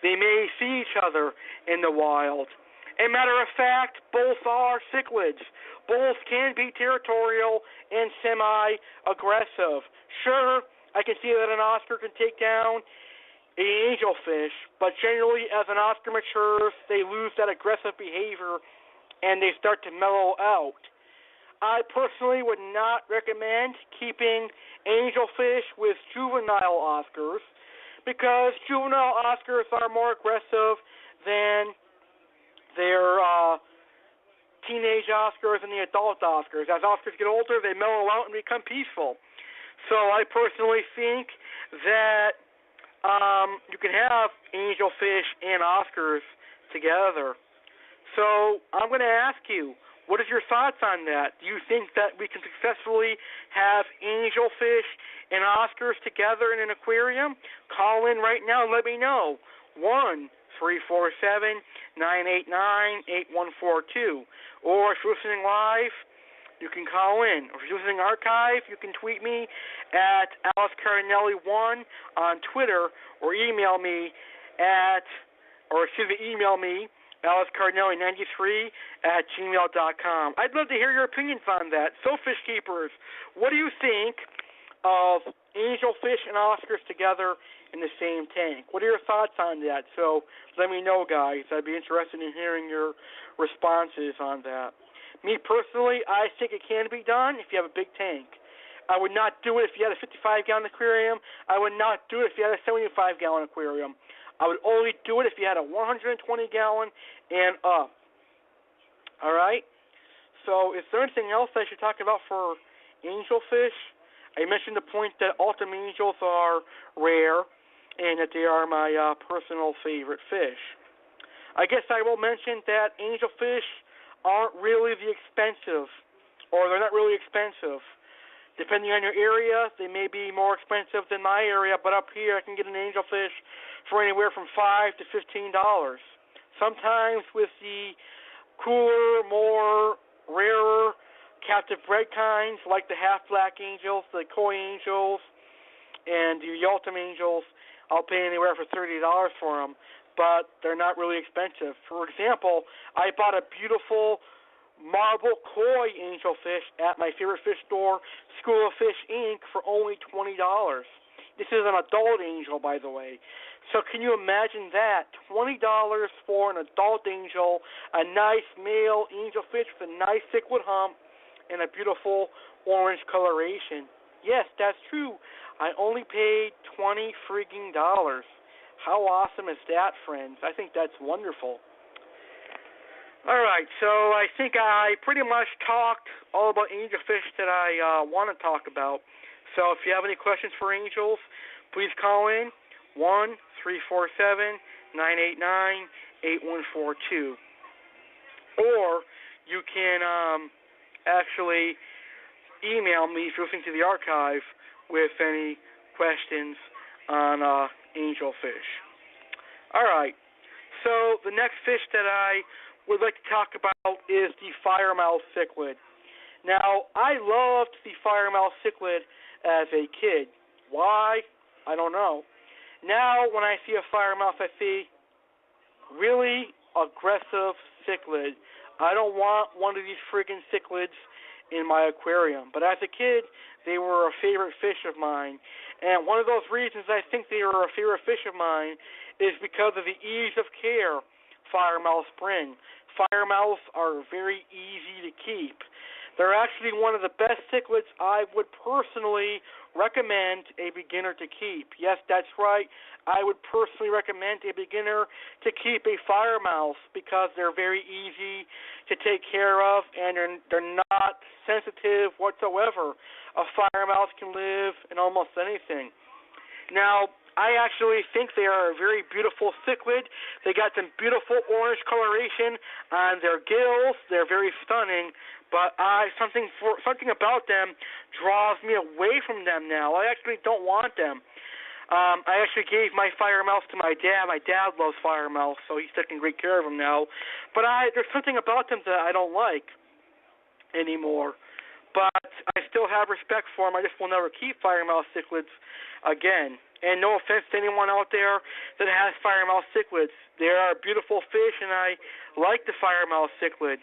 They may see each other in the wild. As a matter of fact, both are cichlids. Both can be territorial and semi-aggressive. Sure, I can see that an Oscar can take down an angelfish, but generally as an Oscar matures, they lose that aggressive behavior and they start to mellow out. I personally would not recommend keeping angelfish with juvenile Oscars because juvenile Oscars are more aggressive than their teenage Oscars and the adult Oscars. As Oscars get older, they mellow out and become peaceful. So I personally think that you can have angelfish and Oscars together. So I'm going to ask you, what is your thoughts on that? Do you think that we can successfully have angelfish and Oscars together in an aquarium? Call in right now and let me know. 1-347-989-8142. Or if you're listening live, you can call in. Or if you're listening archive, you can tweet me at AlexCardinelli1 on Twitter or email me AlexCardinelli93@gmail.com. I'd love to hear your opinions on that. So, fish keepers, what do you think of angelfish and Oscars together in the same tank? What are your thoughts on that? So let me know, guys. I'd be interested in hearing your responses on that. Me personally, I think it can be done if you have a big tank. I would not do it if you had a 55-gallon aquarium. I would not do it if you had a 75-gallon aquarium. I would only do it if you had a 120-gallon and up. All right? So is there anything else I should talk about for angelfish? I mentioned the point that ultimate angels are rare and that they are my personal favorite fish. I guess I will mention that angelfish aren't really the expensive, or they're not really expensive. Depending on your area, they may be more expensive than my area, but up here I can get an angelfish for anywhere from $5 to $15. Sometimes with the cooler, more rarer captive bred kinds, like the half-black angels, the koi angels, and the ultimate angels, I'll pay anywhere for $30 for them, but they're not really expensive. For example, I bought a beautiful marble koi angelfish at my favorite fish store, School of Fish, Inc., for only $20. This is an adult angel, by the way. So can you imagine that? $20 for an adult angel, a nice male angelfish with a nice cichlid hump, and a beautiful orange coloration. Yes, that's true. I only paid $20 freaking dollars. How awesome is that, friends? I think that's wonderful. All right, so I think I pretty much talked all about angelfish that I want to talk about. So if you have any questions for angels, please call in 1-347-989-8142. Or you can actually email me if you're listening to the archive with any questions on angelfish. All right. So the next fish that I would like to talk about is the firemouth cichlid. Now, I loved the firemouth cichlid as a kid. Why? I don't know. Now, when I see a firemouth, I see really aggressive cichlid. I don't want one of these friggin' cichlids in my aquarium. But as a kid, they were a favorite fish of mine. And one of those reasons I think they were a favorite fish of mine is because of the ease of care firemouths bring. Firemouths are very easy to keep. They're actually one of the best cichlids I would personally recommend a beginner to keep. Yes, that's right. I would personally recommend a beginner to keep a firemouth because they're very easy to take care of and they're not sensitive whatsoever. A firemouth can live in almost anything. Now, I actually think they are a very beautiful cichlid. They got some beautiful orange coloration on their gills. They're very stunning, but something about them draws me away from them now. I actually don't want them. I actually gave my firemouth to my dad. My dad loves firemouths, so he's taking great care of them now. But there's something about them that I don't like anymore. But I still have respect for them. I just will never keep firemouth cichlids again. And no offense to anyone out there that has firemouth cichlids. They are beautiful fish, and I like the firemouth cichlid.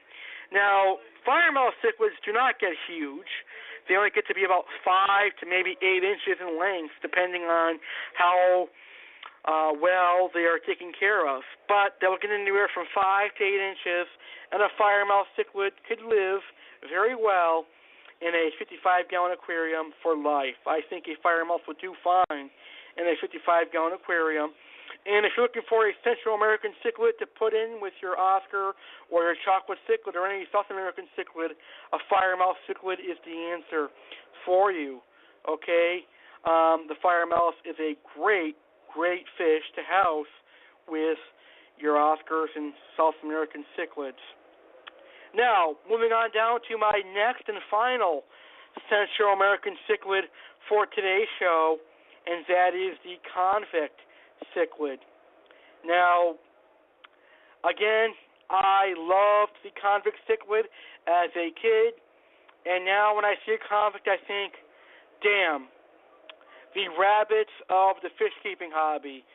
Now, firemouth cichlids do not get huge. They only get to be about 5 to maybe 8 inches in length, depending on how well they are taken care of. But they'll get anywhere from 5 to 8 inches, and a firemouth cichlid could live very well in a 55-gallon aquarium for life. I think a firemouth would do fine in a 55-gallon aquarium. And if you're looking for a Central American cichlid to put in with your Oscar or your chocolate cichlid or any South American cichlid, a firemouth cichlid is the answer for you. Okay? The firemouth is a great, great fish to house with your Oscars and South American cichlids. Now, moving on down to my next and final Central American cichlid for today's show, and that is the convict cichlid. Now, again, I loved the convict cichlid as a kid, and now when I see a convict, I think, damn, the rabbits of the fish-keeping hobby,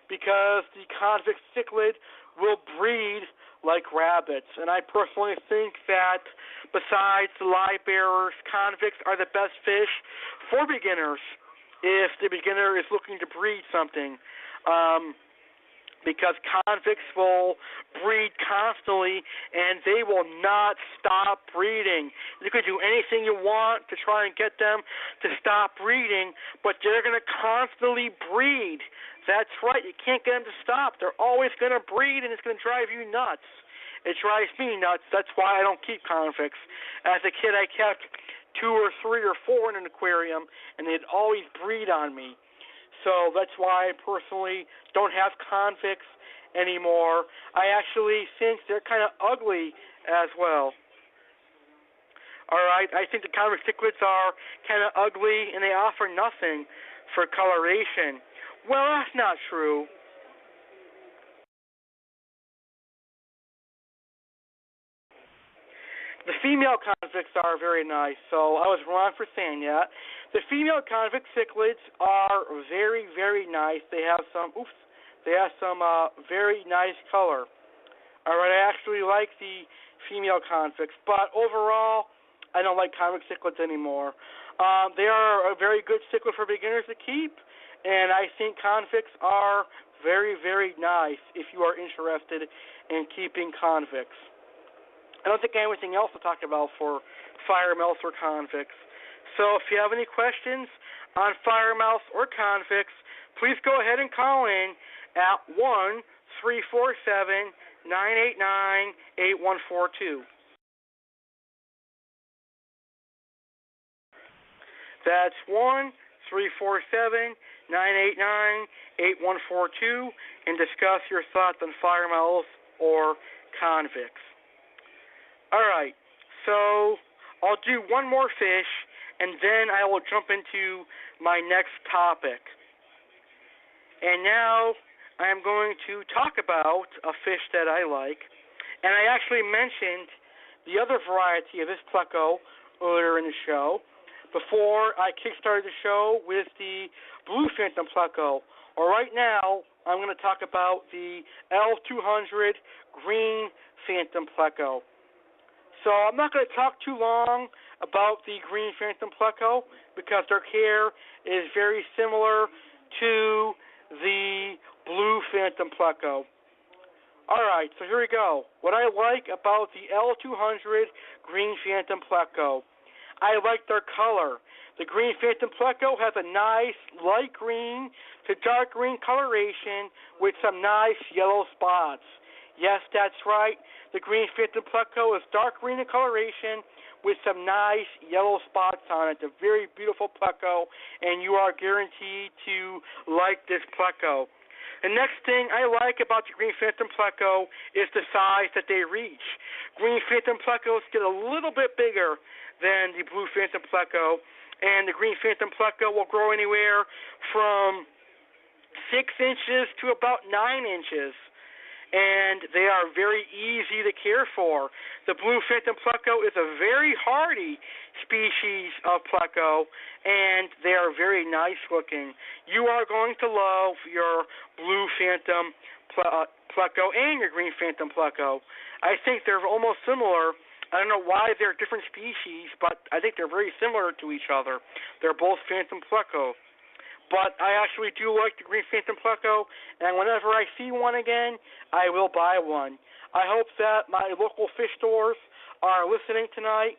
because the convict cichlid will breed like rabbits. And I personally think that besides the live bearers, convicts are the best fish for beginners if the beginner is looking to breed something. Because convicts will breed constantly, and they will not stop breeding. You can do anything you want to try and get them to stop breeding, but they're going to constantly breed. That's right. You can't get them to stop. They're always going to breed, and it's going to drive you nuts. It drives me nuts. That's why I don't keep convicts. As a kid, I kept 2 or 3 or 4 in an aquarium, and they'd always breed on me. So that's why I personally don't have convicts anymore. I actually think they're kind of ugly as well. All right, I think the convict cichlids are kind of ugly, and they offer nothing for coloration. Well, that's not true. The female convicts are very nice, so I was wrong for saying that. The female convict cichlids are very, very nice. They have some very nice color. All right, I actually like the female convicts, but overall, I don't like convict cichlids anymore. They are a very good cichlid for beginners to keep, and I think convicts are very, very nice if you are interested in keeping convicts. I don't think I have anything else to talk about for firemouths or convicts. So if you have any questions on firemouths or convicts, please go ahead and call in at 1-347-989-8142. That's 1-347-989-8142 and discuss your thoughts on firemouths or convicts. All right, so I'll do one more fish, and then I will jump into my next topic. And now I am going to talk about a fish that I like. And I actually mentioned the other variety of this Pleco earlier in the show before I kickstarted the show with the Blue Phantom Pleco. Well, right now, I'm going to talk about the L200 Green Phantom Pleco. So I'm not going to talk too long about the Green Phantom Pleco because their care is very similar to the Blue Phantom Pleco. All right, so here we go. What I like about the L200 Green Phantom Pleco. I like their color. The Green Phantom Pleco has a nice light green to dark green coloration with some nice yellow spots. Yes, that's right. The Green Phantom Pleco is dark green in coloration with some nice yellow spots on it. It's a very beautiful Pleco, and you are guaranteed to like this Pleco. The next thing I like about the Green Phantom Pleco is the size that they reach. Green Phantom Plecos get a little bit bigger than the Blue Phantom Pleco, and the Green Phantom Pleco will grow anywhere from 6 inches to about 9 inches. And they are very easy to care for. The Blue Phantom Pleco is a very hardy species of Pleco, and they are very nice looking. You are going to love your Blue Phantom Pleco and your Green Phantom Pleco. I think they're almost similar. I don't know why they're different species, but I think they're very similar to each other. They're both Phantom Pleco. But I actually do like the Green Phantom Pleco, and whenever I see one again, I will buy one. I hope that my local fish stores are listening tonight,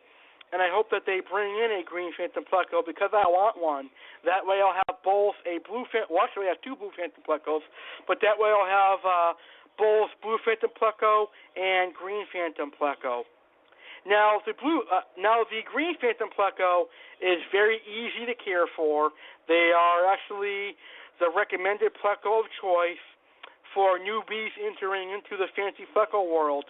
and I hope that they bring in a Green Phantom Pleco because I want one. That way I'll have both a Blue Phantom, well, actually I have 2 Blue Phantom Plecos, but that way I'll have both Blue Phantom Pleco and Green Phantom Pleco. Now the Green Phantom Pleco is very easy to care for. They are actually the recommended Pleco of choice for newbies entering into the fancy Pleco world.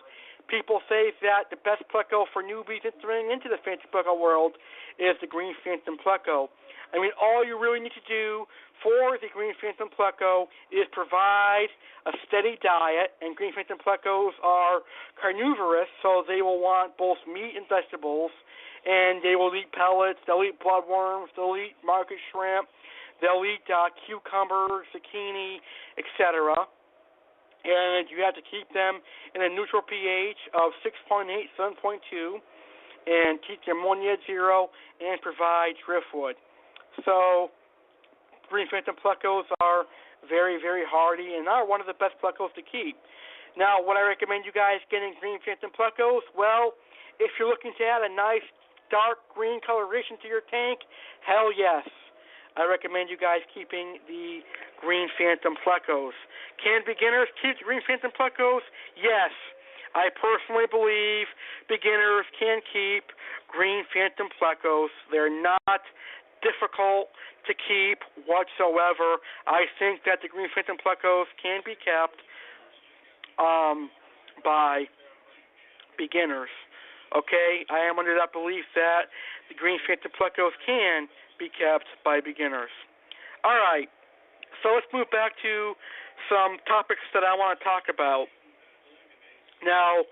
People say that the best Pleco for newbies entering into the fancy Pleco world is the Green Phantom Pleco. I mean, all you really need to do for the Green Phantom Pleco is provide a steady diet, and Green Phantom Plecos are carnivorous, so they will want both meat and vegetables, and they will eat pellets, they'll eat bloodworms, they'll eat market shrimp, they'll eat cucumber, zucchini, etc., and you have to keep them in a neutral pH of 6.8, 7.2, and keep the ammonia at 0, and provide driftwood. So Green Phantom Plecos are very, very hardy and are one of the best Plecos to keep. Now, would I recommend you guys getting Green Phantom Plecos? Well, if you're looking to add a nice dark green coloration to your tank, hell yes. I recommend you guys keeping the Green Phantom Plecos. Can beginners keep the Green Phantom Plecos? Yes. I personally believe beginners can keep Green Phantom Plecos. They're not difficult to keep whatsoever. I think that the Green Phantom Plecos can be kept by beginners. Okay, I am under that belief that the Green Phantom Plecos can be kept by beginners. All right, so let's move back to some topics that I want to talk about. Now,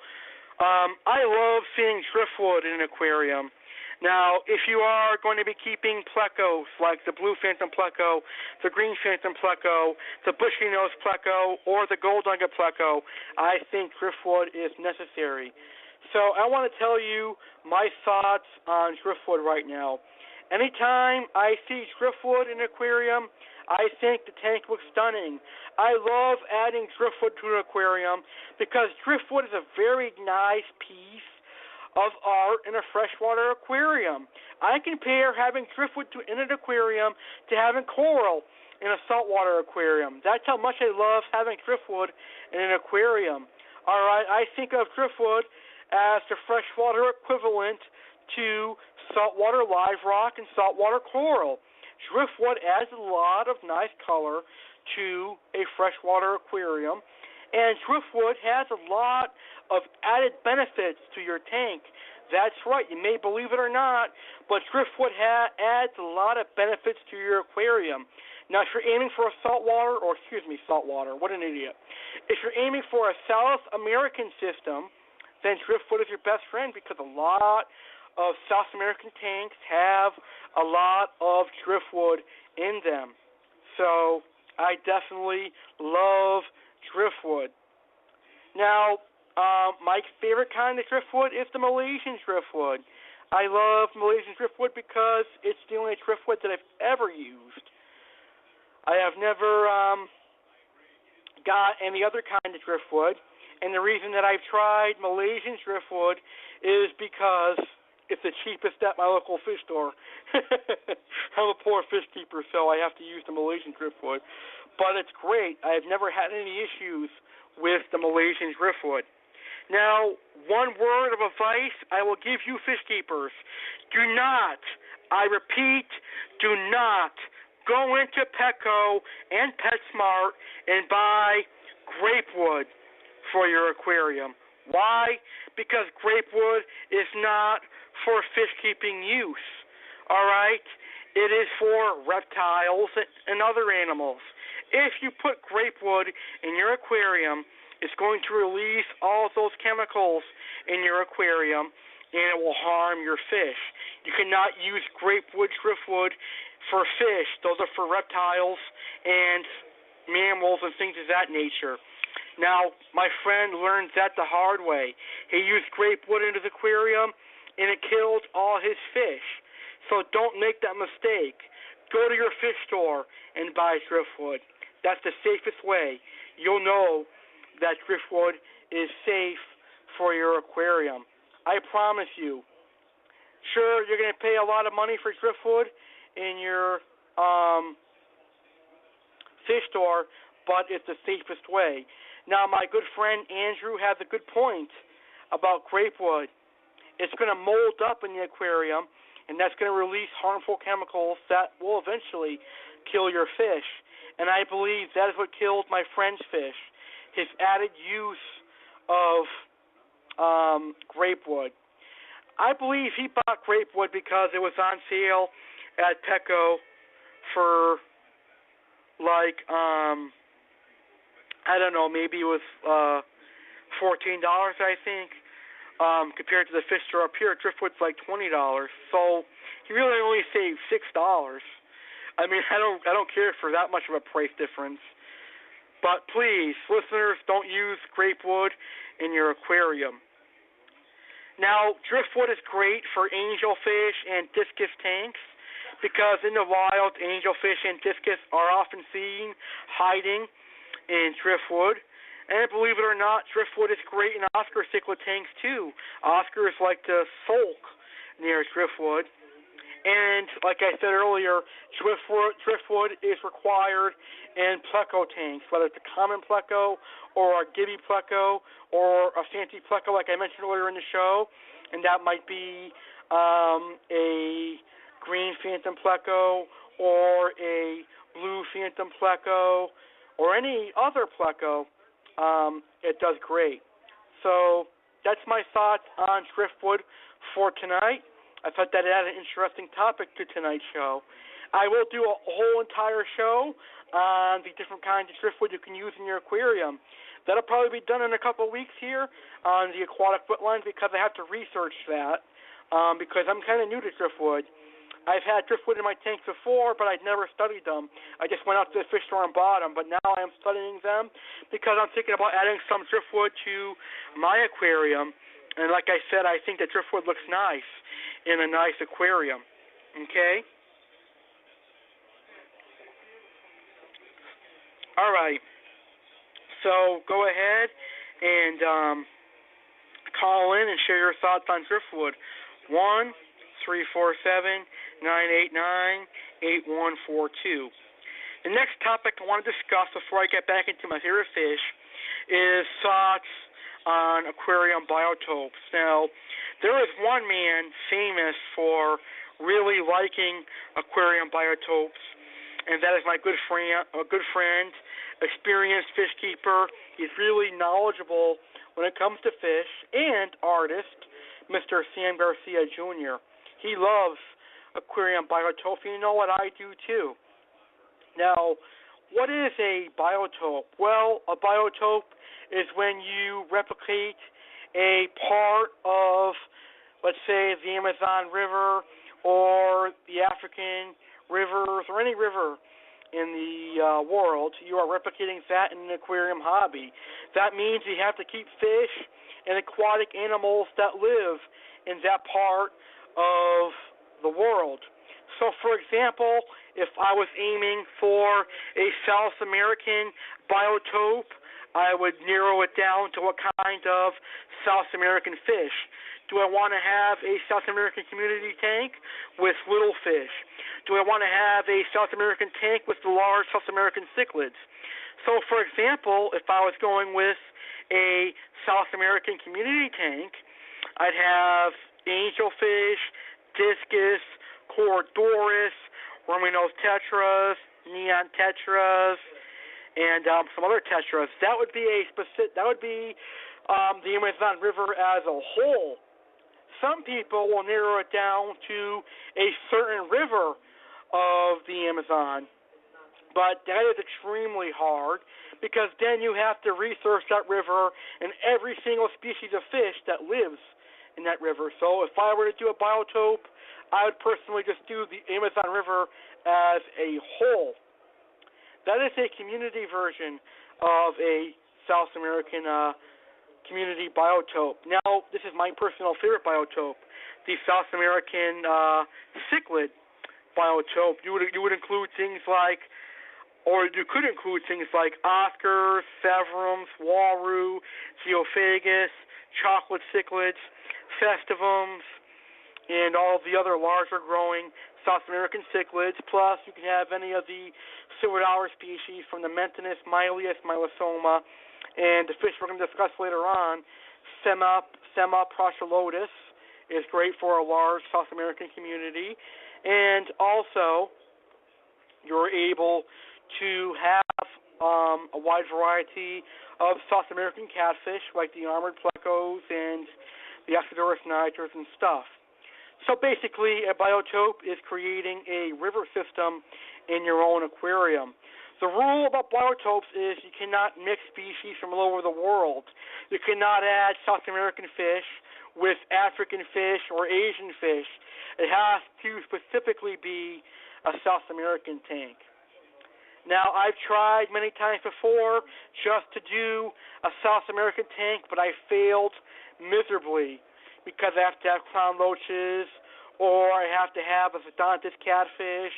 I love seeing driftwood in an aquarium. Now, if you are going to be keeping Plecos like the Blue Phantom Pleco, the Green Phantom Pleco, the Bushy Nose Pleco, or the Gold Nugget Pleco, I think driftwood is necessary. So I want to tell you my thoughts on driftwood right now. Anytime I see driftwood in an aquarium, I think the tank looks stunning. I love adding driftwood to an aquarium because driftwood is a very nice piece of art in a freshwater aquarium. I compare having driftwood in an aquarium to having coral in a saltwater aquarium. That's how much I love having driftwood in an aquarium. All right, I think of driftwood as the freshwater equivalent to saltwater live rock and saltwater coral. Driftwood adds a lot of nice color to a freshwater aquarium, and driftwood has a lot of added benefits to your tank That's right. You may believe it or not, but driftwood adds a lot of benefits to your aquarium. Now, if you're aiming for a saltwater, what an idiot. If you're aiming for a South American system, then driftwood is your best friend because a lot of South American tanks have a lot of driftwood in them. So I definitely love driftwood. Now, my favorite kind of driftwood is the Malaysian driftwood. I love Malaysian driftwood because it's the only driftwood that I've ever used. I have never got any other kind of driftwood, and the reason that I've tried Malaysian driftwood is because it's the cheapest at my local fish store. I'm a poor fish keeper, so I have to use the Malaysian driftwood. But it's great. I've never had any issues with the Malaysian driftwood. Now, one word of advice I will give you fish keepers. Do not, I repeat, do not go into Pleco and PetSmart and buy grapewood for your aquarium. Why? Because grapewood is not for fish keeping use. All right? It is for reptiles and other animals. If you put grapewood in your aquarium, it's going to release all of those chemicals in your aquarium, and it will harm your fish. You cannot use grapewood, driftwood for fish. Those are for reptiles and mammals and things of that nature. Now, my friend learned that the hard way. He used grapewood in his aquarium, and it killed all his fish. So don't make that mistake. Go to your fish store and buy driftwood. That's the safest way. You'll know that driftwood is safe for your aquarium. I promise you. Sure, you're going to pay a lot of money for driftwood in your fish store, but it's the safest way. Now, my good friend Andrew has a good point about grapewood. It's going to mold up in the aquarium, and that's going to release harmful chemicals that will eventually kill your fish. And I believe that is what killed my friend's fish, his added use of grapewood. I believe he bought grapewood because it was on sale at Pleco for I don't know, maybe it was $14, I think, compared to the fish store up here. Driftwood's like $20, so he really only saved $6. I mean, I don't care for that much of a price difference. But please, listeners, don't use grapewood in your aquarium. Now, driftwood is great for angelfish and discus tanks because in the wild, angelfish and discus are often seen hiding in driftwood. And believe it or not, driftwood is great in Oscar cichlid tanks too. Oscars like to sulk near driftwood. And like I said earlier, driftwood is required in Pleco tanks, whether it's a common Pleco or a Gibby Pleco or a fancy Pleco like I mentioned earlier in the show. And that might be a green phantom Pleco or a blue phantom Pleco or any other Pleco. It does great. So that's my thoughts on driftwood for tonight. I thought that added an interesting topic to tonight's show. I will do a whole entire show on the different kinds of driftwood you can use in your aquarium. That'll probably be done in a couple of weeks here on the aquatic wetline because I have to research that because I'm kind of new to driftwood. I've had driftwood in my tanks before, but I'd never studied them. I just went out to the fish store and bought them, but now I am studying them because I'm thinking about adding some driftwood to my aquarium. And like I said, I think that driftwood looks nice in a nice aquarium. Okay? All right. So go ahead and call in and share your thoughts on driftwood. 1-347-989-8142. The next topic I want to discuss before I get back into my favorite fish is thoughts on aquarium biotopes. Now, there is one man famous for really liking aquarium biotopes, and that is my good friend, experienced fish keeper. He's really knowledgeable when it comes to fish and artist Mr. Sam Garcia Jr. He loves aquarium biotopes, and you know what, I do too. Now, what is a biotope? Well, a biotope is when you replicate a part of, let's say, the Amazon River or the African rivers or any river in the world. You are replicating that in an aquarium hobby. That means you have to keep fish and aquatic animals that live in that part of the world. So, for example, if I was aiming for a South American biotope, I would narrow it down to what kind of South American fish. Do I want to have a South American community tank with little fish? Do I want to have a South American tank with the large South American cichlids? So, for example, if I was going with a South American community tank, I'd have angelfish, discus, Corydoris, Romanos tetras, neon tetras, and some other tetras. That would be the Amazon River as a whole. Some people will narrow it down to a certain river of the Amazon, but that is extremely hard because then you have to research that river and every single species of fish that lives in that river. So if I were to do a biotope, I would personally just do the Amazon River as a whole. That is a community version of a South American community biotope. Now, this is my personal favorite biotope, the South American cichlid biotope. You would include things like, or you could include things like Oscars, Severums, Walrus, Geophagus, chocolate cichlids, Festivums, and all of the other larger growing South American cichlids. Plus, you can have any of the silver dollar species from the Mentinus, Mylius, Mylosoma, and the fish we're going to discuss later on, Sema Prochidoulis, is great for a large South American community. And also, you're able to have a wide variety of South American catfish, like the armored plecos and the Oxydoris nitras and stuff. So basically, a biotope is creating a river system in your own aquarium. The rule about biotopes is you cannot mix species from all over the world. You cannot add South American fish with African fish or Asian fish. It has to specifically be a South American tank. Now, I've tried many times before just to do a South American tank, but I failed miserably because I have to have clown loaches, or I have to have a Zodontis catfish,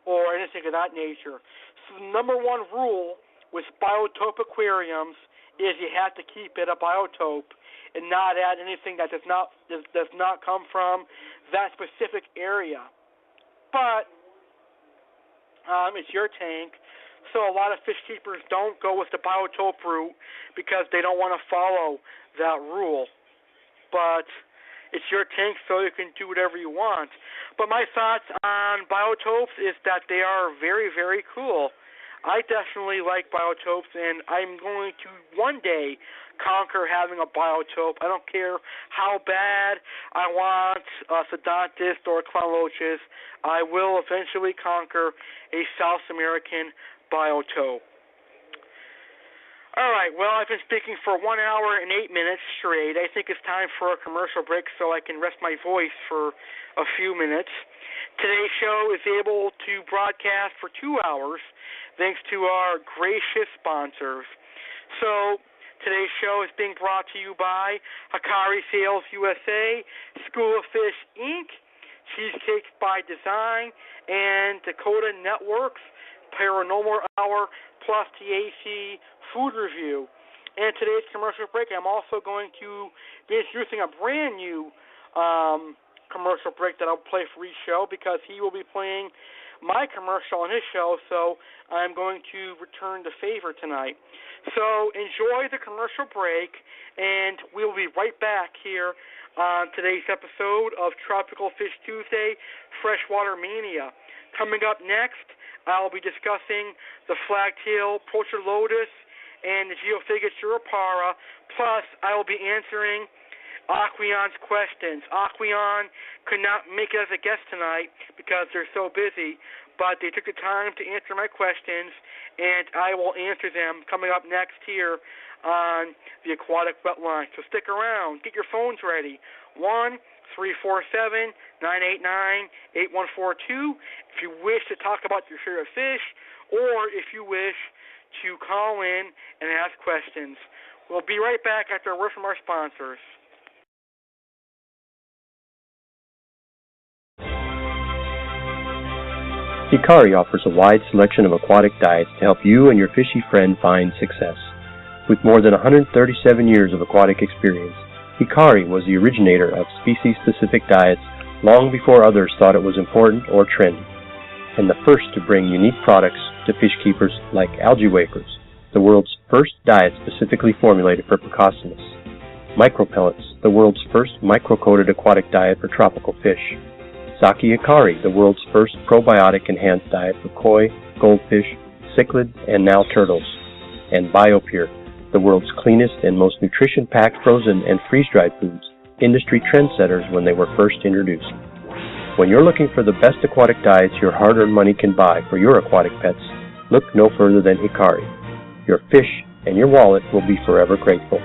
or anything of that nature. So the number one rule with biotope aquariums is you have to keep it a biotope and not add anything that does not come from that specific area. But it's your tank, so a lot of fish keepers don't go with the biotope route because they don't want to follow that rule. But it's your tank, so you can do whatever you want. But my thoughts on biotopes is that they are very, very cool. I definitely like biotopes, and I'm going to one day conquer having a biotope. I don't care how bad I want Zodontis or clownloaches. I will eventually conquer a South American biotope. All right, well, I've been speaking for 1 hour and 8 minutes straight. I think it's time for a commercial break so I can rest my voice for a few minutes. Today's show is able to broadcast for 2 hours thanks to our gracious sponsors. So today's show is being brought to you by Hikari Sales USA, School of Fish, Inc., Cheesecakes by Design, and Dakota Networks, Paranormal Hour, plus the A.C.E. Food Review. And today's commercial break, I'm also going to be introducing a brand new commercial break that I'll play for each show because he will be playing my commercial on his show, so I'm going to return the favor tonight. So enjoy the commercial break, and we'll be right back here on today's episode of Tropical Fish Tuesday, Freshwater Mania. Coming up next, I'll be discussing the Flagtail Prochidoulis and the Geophagus Europara, plus I will be answering Aqueon's questions. Aqueon could not make it as a guest tonight because they're so busy, but they took the time to answer my questions, and I will answer them coming up next here on the Aquatic Wetline. So stick around. Get your phones ready. 1-347-989-8142 if you wish to talk about your favorite fish, or if you wish to call in and ask questions. We'll be right back after a word from our sponsors. Hikari offers a wide selection of aquatic diets to help you and your fishy friend find success. With more than 137 years of aquatic experience, Hikari was the originator of species-specific diets long before others thought it was important or trendy, and the first to bring unique products to fish keepers like algae wafers, the world's first diet specifically formulated for Procostinus, micropellets, the world's first micro-coated aquatic diet for tropical fish, Saki Hikari, the world's first probiotic enhanced diet for koi, goldfish, cichlid, and now turtles, and BioPure, the world's cleanest and most nutrition-packed frozen and freeze-dried foods, industry trendsetters when they were first introduced. When you're looking for the best aquatic diets your hard-earned money can buy for your aquatic pets, look no further than Hikari. Your fish and your wallet will be forever grateful.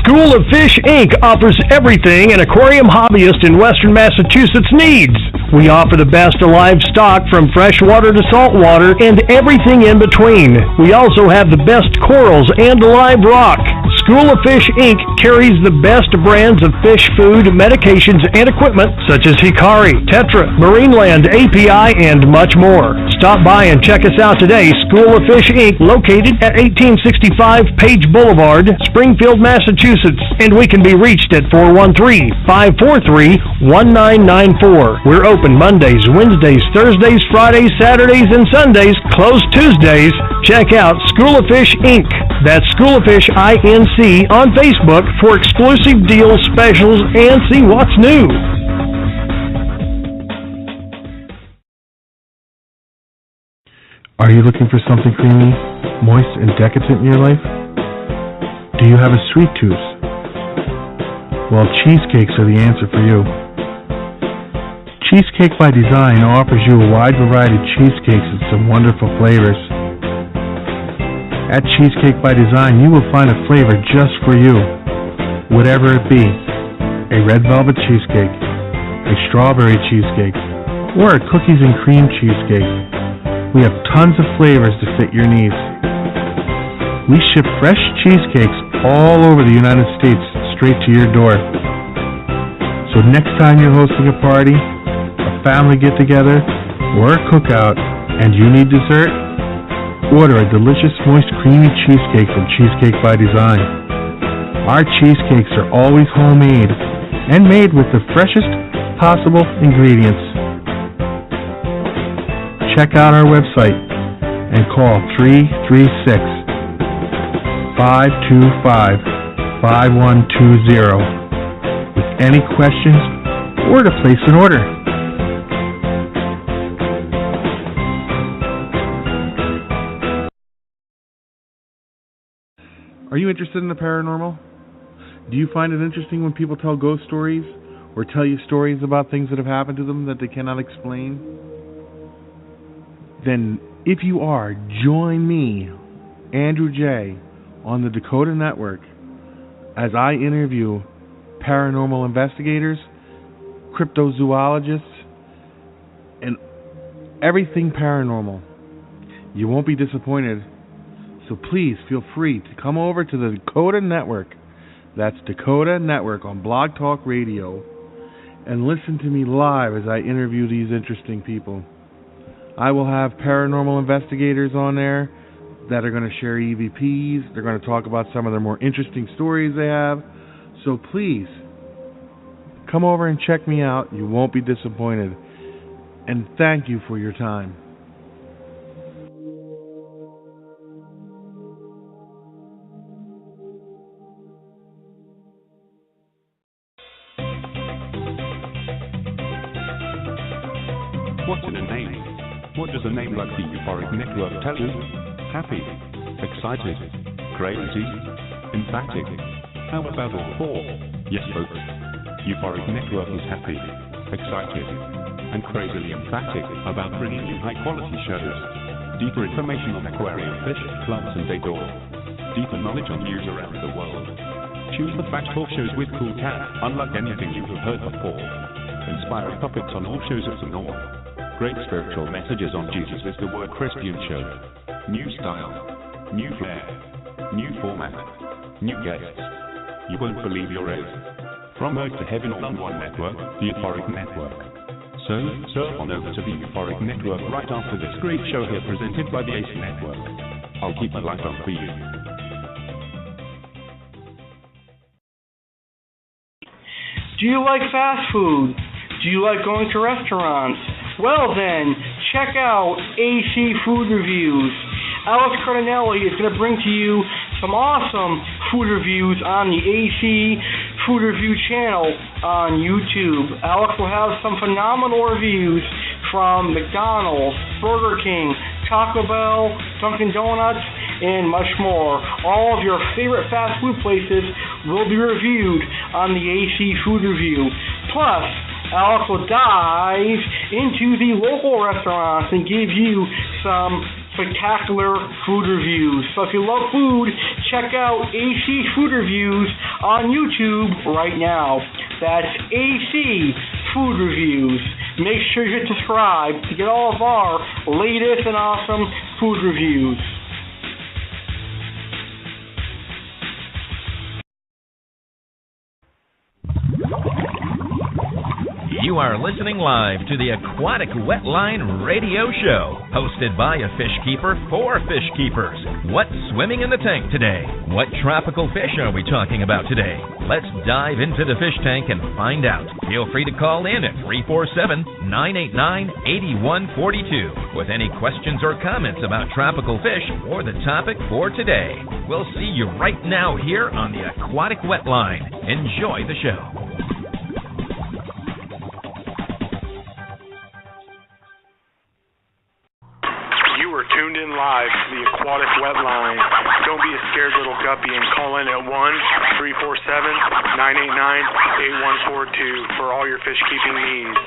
School of Fish, Inc. offers everything an aquarium hobbyist in western Massachusetts needs. We offer the best of livestock from freshwater to saltwater and everything in between. We also have the best corals and live rock. School of Fish, Inc. carries the best brands of fish food, medications, and equipment such as Hikari, Tetra, Marineland, API, and much more. Stop by and check us out today. School of Fish, Inc., located at 1865 Page Boulevard, Springfield, Massachusetts, and we can be reached at 413-543-1994. We're open Mondays, Wednesdays, Thursdays, Fridays, Saturdays, and Sundays, closed Tuesdays. Check out School of Fish, Inc. That's School of Fish, INC, on Facebook for exclusive deals, specials, and see what's new. Are you looking for something creamy, moist, and decadent in your life? Do you have a sweet tooth? Well, cheesecakes are the answer for you. Cheesecake by Design offers you a wide variety of cheesecakes and some wonderful flavors. At Cheesecake by Design, you will find a flavor just for you, whatever it be. A red velvet cheesecake, a strawberry cheesecake, or a cookies and cream cheesecake. We have tons of flavors to fit your needs. We ship fresh cheesecakes all over the United States straight to your door. So next time you're hosting a party, a family get-together, or a cookout, and you need dessert, order a delicious, moist, creamy cheesecake from Cheesecake by Design. Our cheesecakes are always homemade and made with the freshest possible ingredients. Check out our website and call 336-525-5120 with any questions or to place an order. Are you interested in the paranormal? Do you find it interesting when people tell ghost stories or tell you stories about things that have happened to them that they cannot explain? Then, if you are, join me, Andrew J., on the Dakota Network as I interview paranormal investigators, cryptozoologists, and everything paranormal. You won't be disappointed. So please feel free to come over to the Dakota Network, that's Dakota Network on Blog Talk Radio, and listen to me live as I interview these interesting people. I will have paranormal investigators on there that are going to share EVPs. They're going to talk about some of their more interesting stories they have. So please, come over and check me out. You won't be disappointed. And thank you for your time. What's in a name? What does a name like the Euphoric Network tell you? Happy, excited, crazy, emphatic. How about all four? Yes, folks. Euphoric Network is happy, excited, and crazily emphatic about bringing you high-quality shows. Deeper information on aquarium fish, plants, and decor. Deeper knowledge on news around the world. Choose the fact talk shows with cool cats, unlike anything you have heard before. Inspiring topics on all shows of the North. Great spiritual messages on Jesus is the Word Christian show. New style, new flair, new format, new guests. You won't believe your ears. From Earth to Heaven all on one network, the Euphoric Network. So, surf on over to the Euphoric Network right after this great show here presented by the A.C.E Network. I'll keep my light on for you. Do you like fast food? Do you like going to restaurants? Well then, check out A.C.E Food Reviews. Alex Cardinelli is going to bring to you some awesome food reviews on the A.C.E Food Review channel on YouTube. Alex will have some phenomenal reviews from McDonald's, Burger King, Taco Bell, Dunkin' Donuts, and much more. All of your favorite fast food places will be reviewed on the A.C.E Food Review. Plus, Alex will dive into the local restaurants and give you some spectacular food reviews. So if you love food, check out A.C.E Food Reviews on YouTube right now. That's A.C.E Food Reviews. Make sure you hit subscribe to get all of our latest and awesome food reviews. You are listening live to the Aquatic Wetline Radio Show, hosted by a fish keeper for fish keepers. What's swimming in the tank today? What tropical fish are we talking about today? Let's dive into the fish tank and find out. Feel free to call in at 347-989-8142 with any questions or comments about tropical fish or the topic for today. We'll see you right now here on the Aquatic Wetline. Enjoy the show. Tuned in live to the Aquatic Wetline. Don't be a scared little guppy and call in at 1-347-989-8142 for all your fish keeping needs.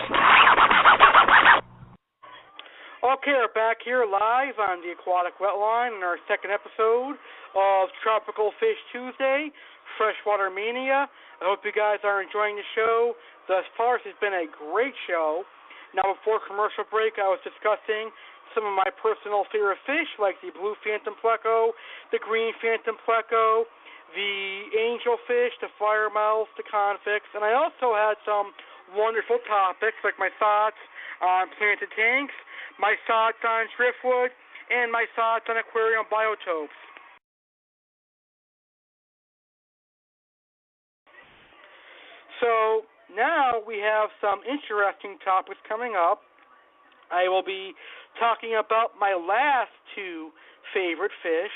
Okay, we're back here live on the Aquatic Wetline in our second episode of Tropical Fish Tuesday, Freshwater Mania. I hope you guys are enjoying the show. Thus far, this has been a great show. Now, before commercial break, I was discussing some of my personal favorite fish, like the blue phantom pleco, the green phantom pleco, the angelfish, the firemouth, the convicts, and I also had some wonderful topics, like my thoughts on planted tanks, my thoughts on driftwood, and my thoughts on aquarium biotopes. So now we have some interesting topics coming up. I will be talking about my last two favorite fish,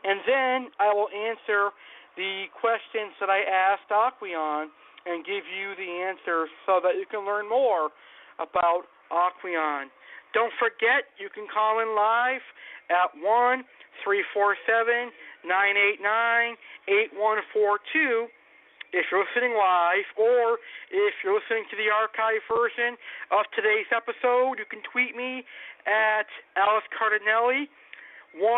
and then I will answer the questions that I asked Aqueon and give you the answers so that you can learn more about Aqueon. Don't forget, you can call in live at 1-347-989-8142 if you're listening live, or if you're listening to the archive version of today's episode, you can tweet me at Alex Cardinelli 1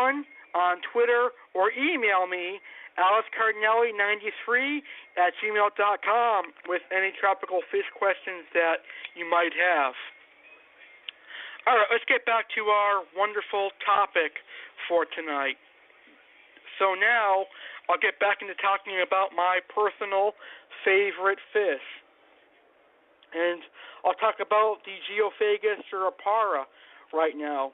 on Twitter, or email me alexcardinelli93@gmail.com with any tropical fish questions that you might have. All right, let's get back to our wonderful topic for tonight. So now I'll get back into talking about my personal favorite fish. And I'll talk about the Geophagus Europara right now.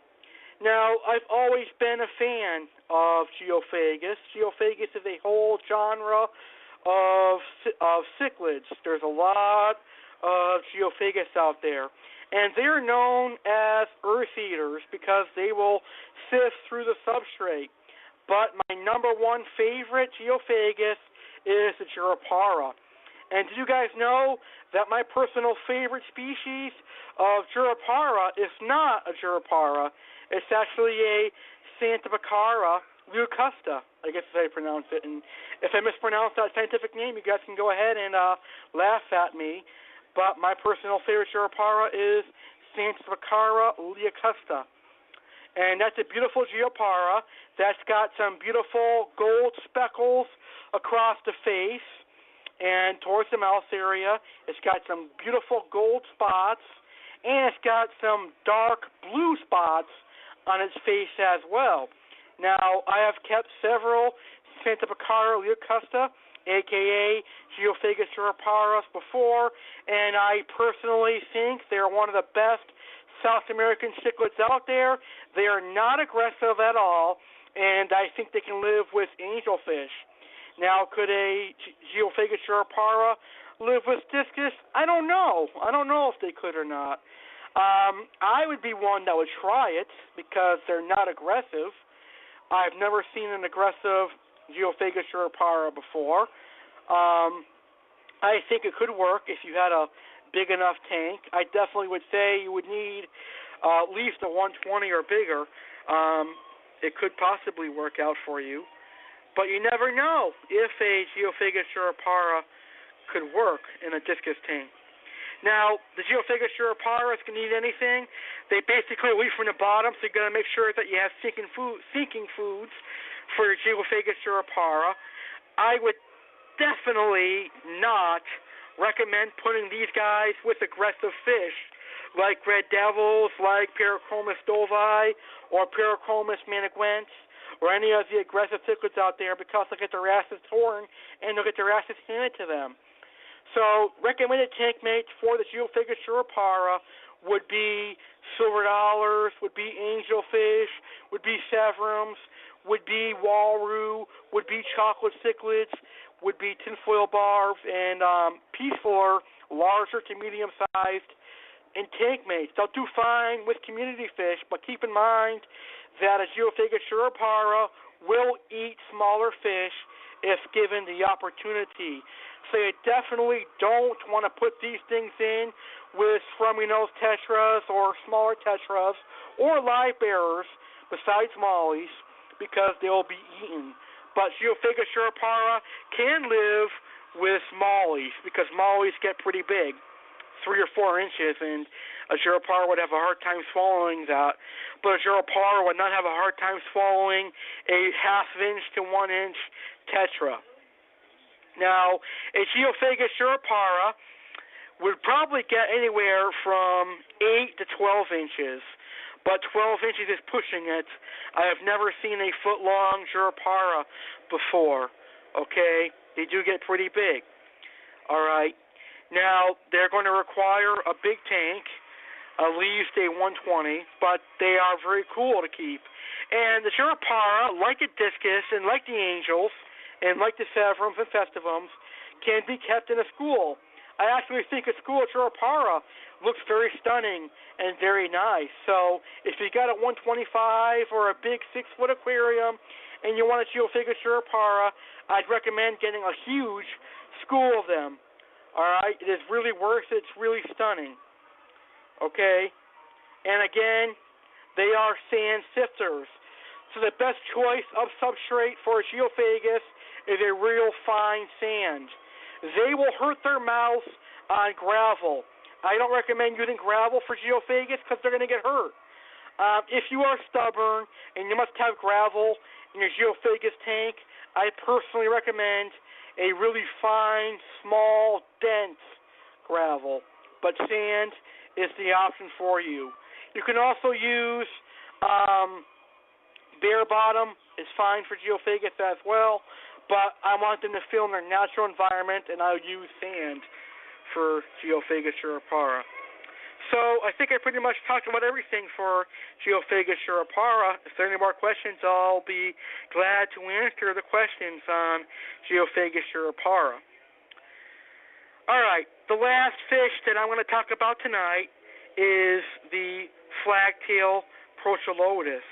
Now, I've always been a fan of Geophagus. Geophagus is a whole genre of cichlids. There's a lot of Geophagus out there. And they're known as earth eaters because they will sift through the substrate. But my number one favorite Geophagus is the Europara. And did you guys know that my personal favorite species of Jurapara is not a Jurapara? It's actually a Santabacara leucosta, I guess is how you pronounce it. And if I mispronounce that scientific name, you guys can go ahead and laugh at me. But my personal favorite Jurapara is Santabacara leucosta. And that's a beautiful Geopara that's got some beautiful gold speckles across the face and towards the mouth area. It's got some beautiful gold spots, and it's got some dark blue spots on its face as well. Now, I have kept several Santabacara leucosta, a.k.a. Geophagus juraparas, before, and I personally think they're one of the best South American cichlids out there. They are not aggressive at all, and I think they can live with angelfish. Now, could a Geophagus jurapara live with discus? I don't know. I don't know if they could or not. I would be one that would try it because they're not aggressive. I've never seen an aggressive Geophagus jurapara before. I think it could work if you had a big enough tank. I definitely would say you would need at least a 120 or bigger. It could possibly work out for you. But you never know if a Geophagus jurapara could work in a discus tank. Now, the Geophagus juraparas can eat anything. They basically leave from the bottom, so you've got to make sure that you have sinking foods for your Geophagus jurapara. I would definitely not recommend putting these guys with aggressive fish like red devils, like Paracomus dovi, or Paracomus maniguense, or any of the aggressive cichlids out there, because they'll get their asses torn and they'll get their asses handed to them. So recommended tank mates for the Geophagus jurapara would be silver dollars, would be angelfish, would be severums, would be walrus, would be chocolate cichlids, would be tinfoil barbs, and peaceful, larger to medium-sized, and tank mates. They'll do fine with community fish, but keep in mind that a Geophagus jurapara will eat smaller fish if given the opportunity. So you definitely don't want to put these things in with scrummy-nosed tetras or smaller tetras or live bearers besides mollies, because they will be eaten. But Geophagus jurapara can live with mollies because mollies get pretty big, 3 or 4 inches, and a jurapara would have a hard time swallowing that. But a jurapara would not have a hard time swallowing a 1/2 inch to 1 inch tetra. Now, a Geophagus jurapara would probably get anywhere from 8 to 12 inches, but 12 inches is pushing it. I have never seen a foot-long jurapara before, okay? They do get pretty big, all right? Now, they're going to require a big tank, at least a 120, but they are very cool to keep. And the jurapara, like a discus and like the angels, and like the severums and festivums, can be kept in a school. I actually think a school jurapara looks very stunning and very nice. So if you got a 125 or a big 6-foot aquarium and you want a Geophagus jurapara, I'd recommend getting a huge school of them. All right? It is really worth it. It's really stunning. Okay? And again, they are sand sifters. So the best choice of substrate for a Geophagus is a real fine sand. They will hurt their mouths on gravel. I don't recommend using gravel for Geophagus because they're going to get hurt. If you are stubborn and you must have gravel in your Geophagus tank, I personally recommend a really fine, small, dense gravel. But sand is the option for you. You can also use bare bottom is fine for Geophagus as well, but I want them to feel in their natural environment, and I'll use sand for Geophagus jurapara. So I think I pretty much talked about everything for Geophagus jurapara. If there are any more questions, I'll be glad to answer the questions on Geophagus jurapara. All right, the last fish that I'm going to talk about tonight is the Flagtail Prochidoulis.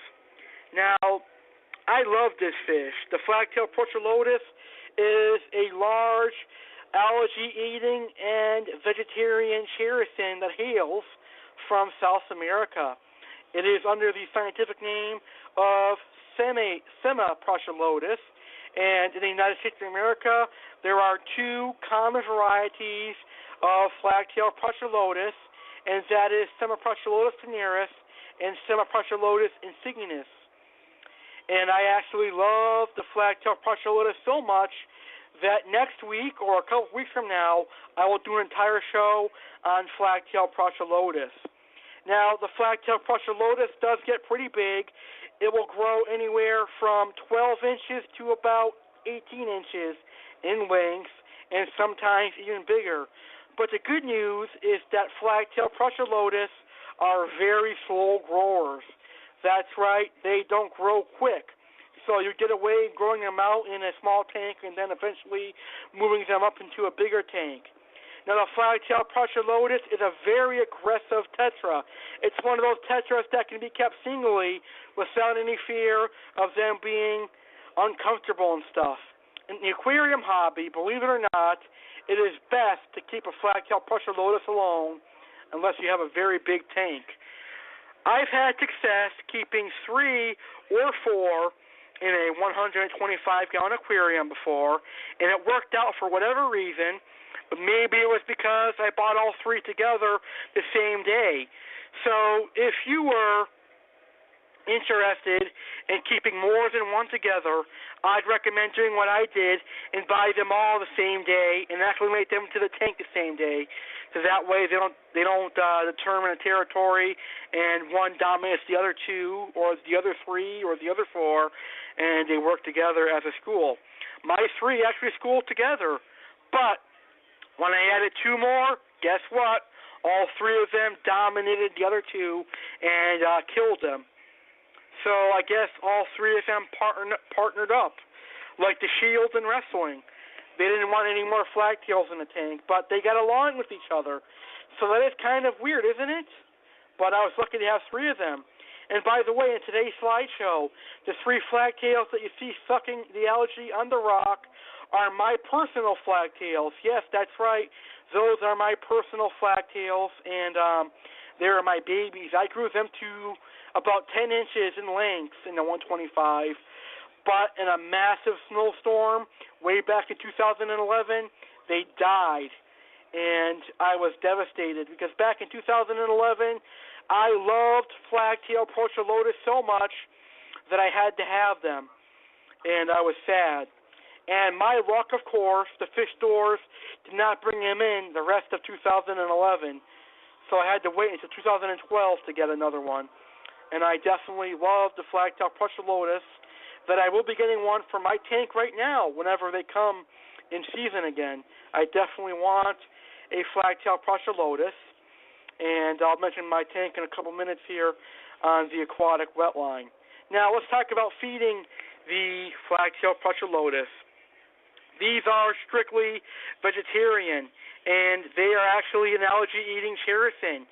Now, I love this fish. The Flagtail Prochidoulis is a large algae-eating and vegetarian charasin that hails from South America. It is under the scientific name of Lima Prochidoulis, and in the United States of America, there are two common varieties of Flagtail Prochidoulis, and that is Lima Prochidoulis tenaris and Lima Prochidoulis insignis. And I actually love the Flagtail Prochidoulis so much that next week or a couple weeks from now, I will do an entire show on Flagtail Prochidoulis. Now, the Flagtail Prochidoulis does get pretty big. It will grow anywhere from 12 inches to about 18 inches in length, and sometimes even bigger. But the good news is that Flagtail Prochidoulis are very slow growers. That's right, they don't grow quick. So you get away growing them out in a small tank and then eventually moving them up into a bigger tank. Now, the Flagtail Prochidoulis is a very aggressive tetra. It's one of those tetras that can be kept singly without any fear of them being uncomfortable and stuff. In the aquarium hobby, believe it or not, it is best to keep a Flagtail Prochidoulis alone unless you have a very big tank. I've had success keeping 3 or 4 in a 125-gallon aquarium before, and it worked out for whatever reason. But maybe it was because I bought all 3 together the same day. So if you were interested in keeping more than one together, I'd recommend doing what I did and buy them all the same day and acclimate them to the tank the same day. So that way they don't determine a territory and one dominates the other 2 or the other 3 or the other 4, and they work together as a school. My 3 actually schooled together, but when I added 2 more, guess what? All 3 of them dominated the other 2 and killed them. So I guess all 3 of them partnered up, like the Shield in wrestling. They didn't want any more flagtails in the tank, but they got along with each other. So that is kind of weird, isn't it? But I was lucky to have 3 of them. And by the way, in today's slideshow, the 3 flagtails that you see sucking the algae on the rock are my personal flagtails. Yes, that's right. Those are my personal flagtails, and they are my babies. I grew them to about 10 inches in length in the 125, but in a massive snowstorm way back in 2011, they died, and I was devastated because back in 2011, I loved Flagtail Prochidoulis so much that I had to have them, and I was sad. And my luck, of course, the fish stores did not bring them in the rest of 2011, so I had to wait until 2012 to get another one. And I definitely love the Flagtail Prochidoulis, that I will be getting one for my tank right now whenever they come in season again. I definitely want a Flagtail Prochidoulis, and I'll mention my tank in a couple minutes here on the aquatic wetline. Now let's talk about feeding the Flagtail Prochidoulis. These are strictly vegetarian, and they are actually an algae-eating charasin.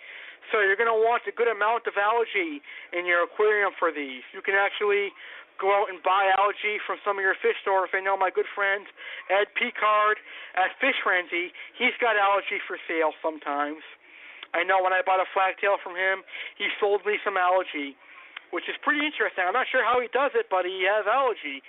So you're going to want a good amount of algae in your aquarium for these. You can actually go out and buy algae from some of your fish stores. I know my good friend Ed Picard at Fish Frenzy, he's got algae for sale sometimes. I know when I bought a flagtail from him, he sold me some algae, which is pretty interesting. I'm not sure how he does it, but he has algae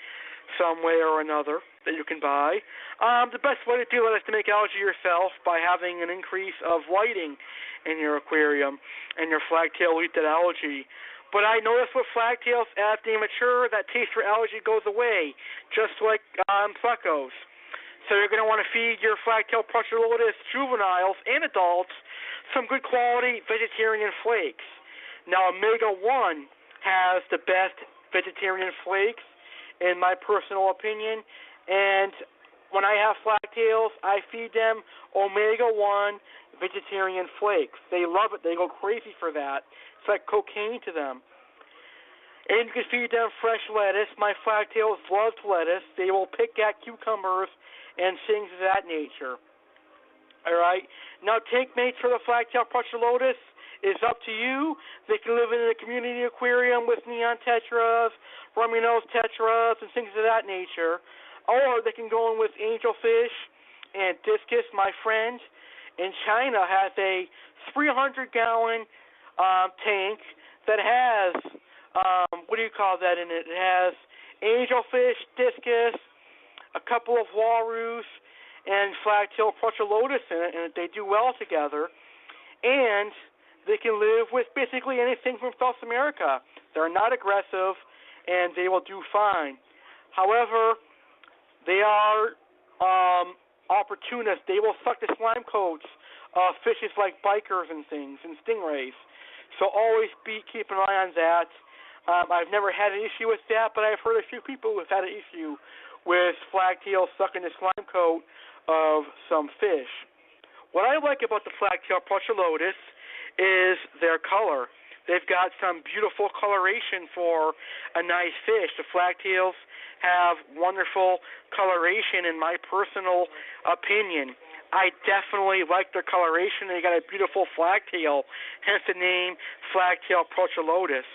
some way or another that you can buy. The best way to do it is to make algae yourself by having an increase of lighting in your aquarium, and your flagtail will eat that algae. But I noticed with flagtails, as they mature, that taste for algae goes away, just like Plecos. So you're going to want to feed your Flagtail Prochidoulis juveniles and adults some good quality vegetarian flakes. Now, Omega-1 has the best vegetarian flakes, in my personal opinion, and when I have flagtails, I feed them Omega-1 vegetarian flakes. They love it. They go crazy for that. It's like cocaine to them. And you can feed them fresh lettuce. My flagtails love lettuce. They will pick at cucumbers and things of that nature. All right. Now, tank mates for the Flagtail Prochidoulis is up to you. They can live in a community aquarium with neon tetras, rummy nose tetras, and things of that nature. Or they can go in with angelfish, and discus, my friend in China has a 300-gallon tank that has, what do you call that in it? It has angelfish, discus, a couple of walrus, and Flagtail Prochidoulis in it, and they do well together. And they can live with basically anything from South America. They're not aggressive, and they will do fine. However, they are opportunists. They will suck the slime coats of fishes like bikers and things, and stingrays. So always keep an eye on that. I've never had an issue with that, but I've heard a few people who have had an issue with flagtail sucking the slime coat of some fish. What I like about the Flagtail Prochidoulis is their color. They've got some beautiful coloration for a nice fish. The flagtails have wonderful coloration in my personal opinion. I definitely like their coloration. They got a beautiful flagtail, hence the name Flagtail Prochidoulis.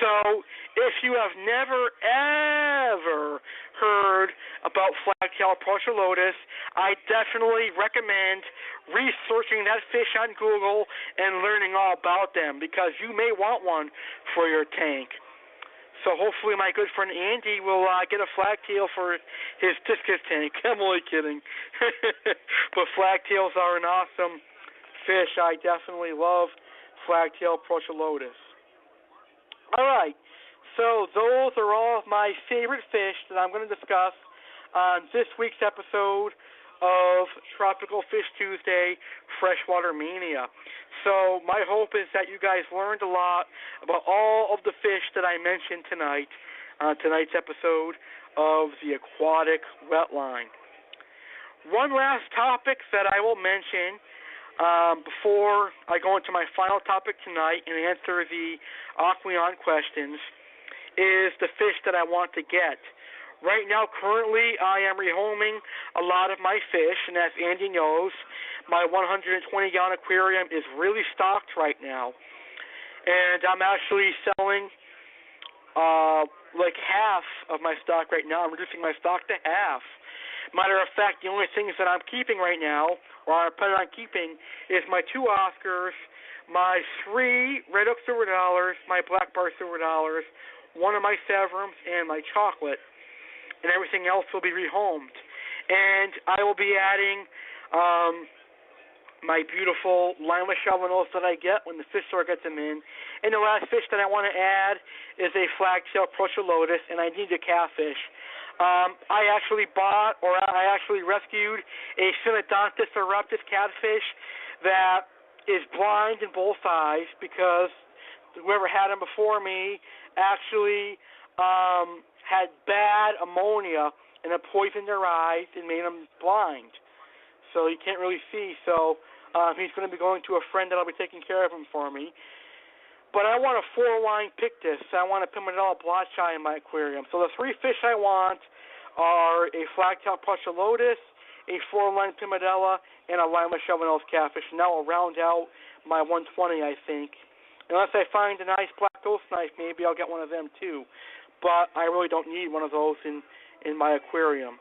So if you have never, ever heard about Flagtail Prochidoulis, I definitely recommend researching that fish on Google and learning all about them, because you may want one for your tank. So hopefully my good friend Andy will get a flagtail for his discus tank. I'm only kidding. But flagtails are an awesome fish. I definitely love Flagtail Prochidoulis. All right, so those are all of my favorite fish that I'm going to discuss on this week's episode of Tropical Fish Tuesday, Freshwater Mania. So my hope is that you guys learned a lot about all of the fish that I mentioned tonight on tonight's episode of the Aquatic Wetline. One last topic that I will mention before I go into my final topic tonight and answer the Aqueon questions is the fish that I want to get. Right now, currently, I am rehoming a lot of my fish, and as Andy knows, my 120-gallon aquarium is really stocked right now. And I'm actually selling like half of my stock right now. I'm reducing my stock to half. Matter of fact, the only things that I'm keeping right now, or I plan on keeping, is my 2 Oscars, my 3 red oak silver dollars, my black bar silver dollars, 1 of my Severums, and my chocolate. And everything else will be rehomed. And I will be adding my beautiful Lima Shovelnose that I get when the fish store gets them in. And the last fish that I want to add is a Flagtail Prochidoulis, and I need a catfish. I actually rescued a Synodontis eruptus catfish that is blind in both eyes because whoever had him before me actually had bad ammonia, and it poisoned their eyes and made them blind. So he can't really see. So he's going to be going to a friend that will be taking care of him for me. But I want a 4-line pictus. I want a Pimadella blotchi in my aquarium. So the 3 fish I want are a Flagtail Prochidoulis, a 4-line Pimadella, and a Lima Shovelnose catfish. And that will round out my 120, I think. Unless I find a nice black ghost knife, maybe I'll get one of them too. But I really don't need one of those in my aquarium.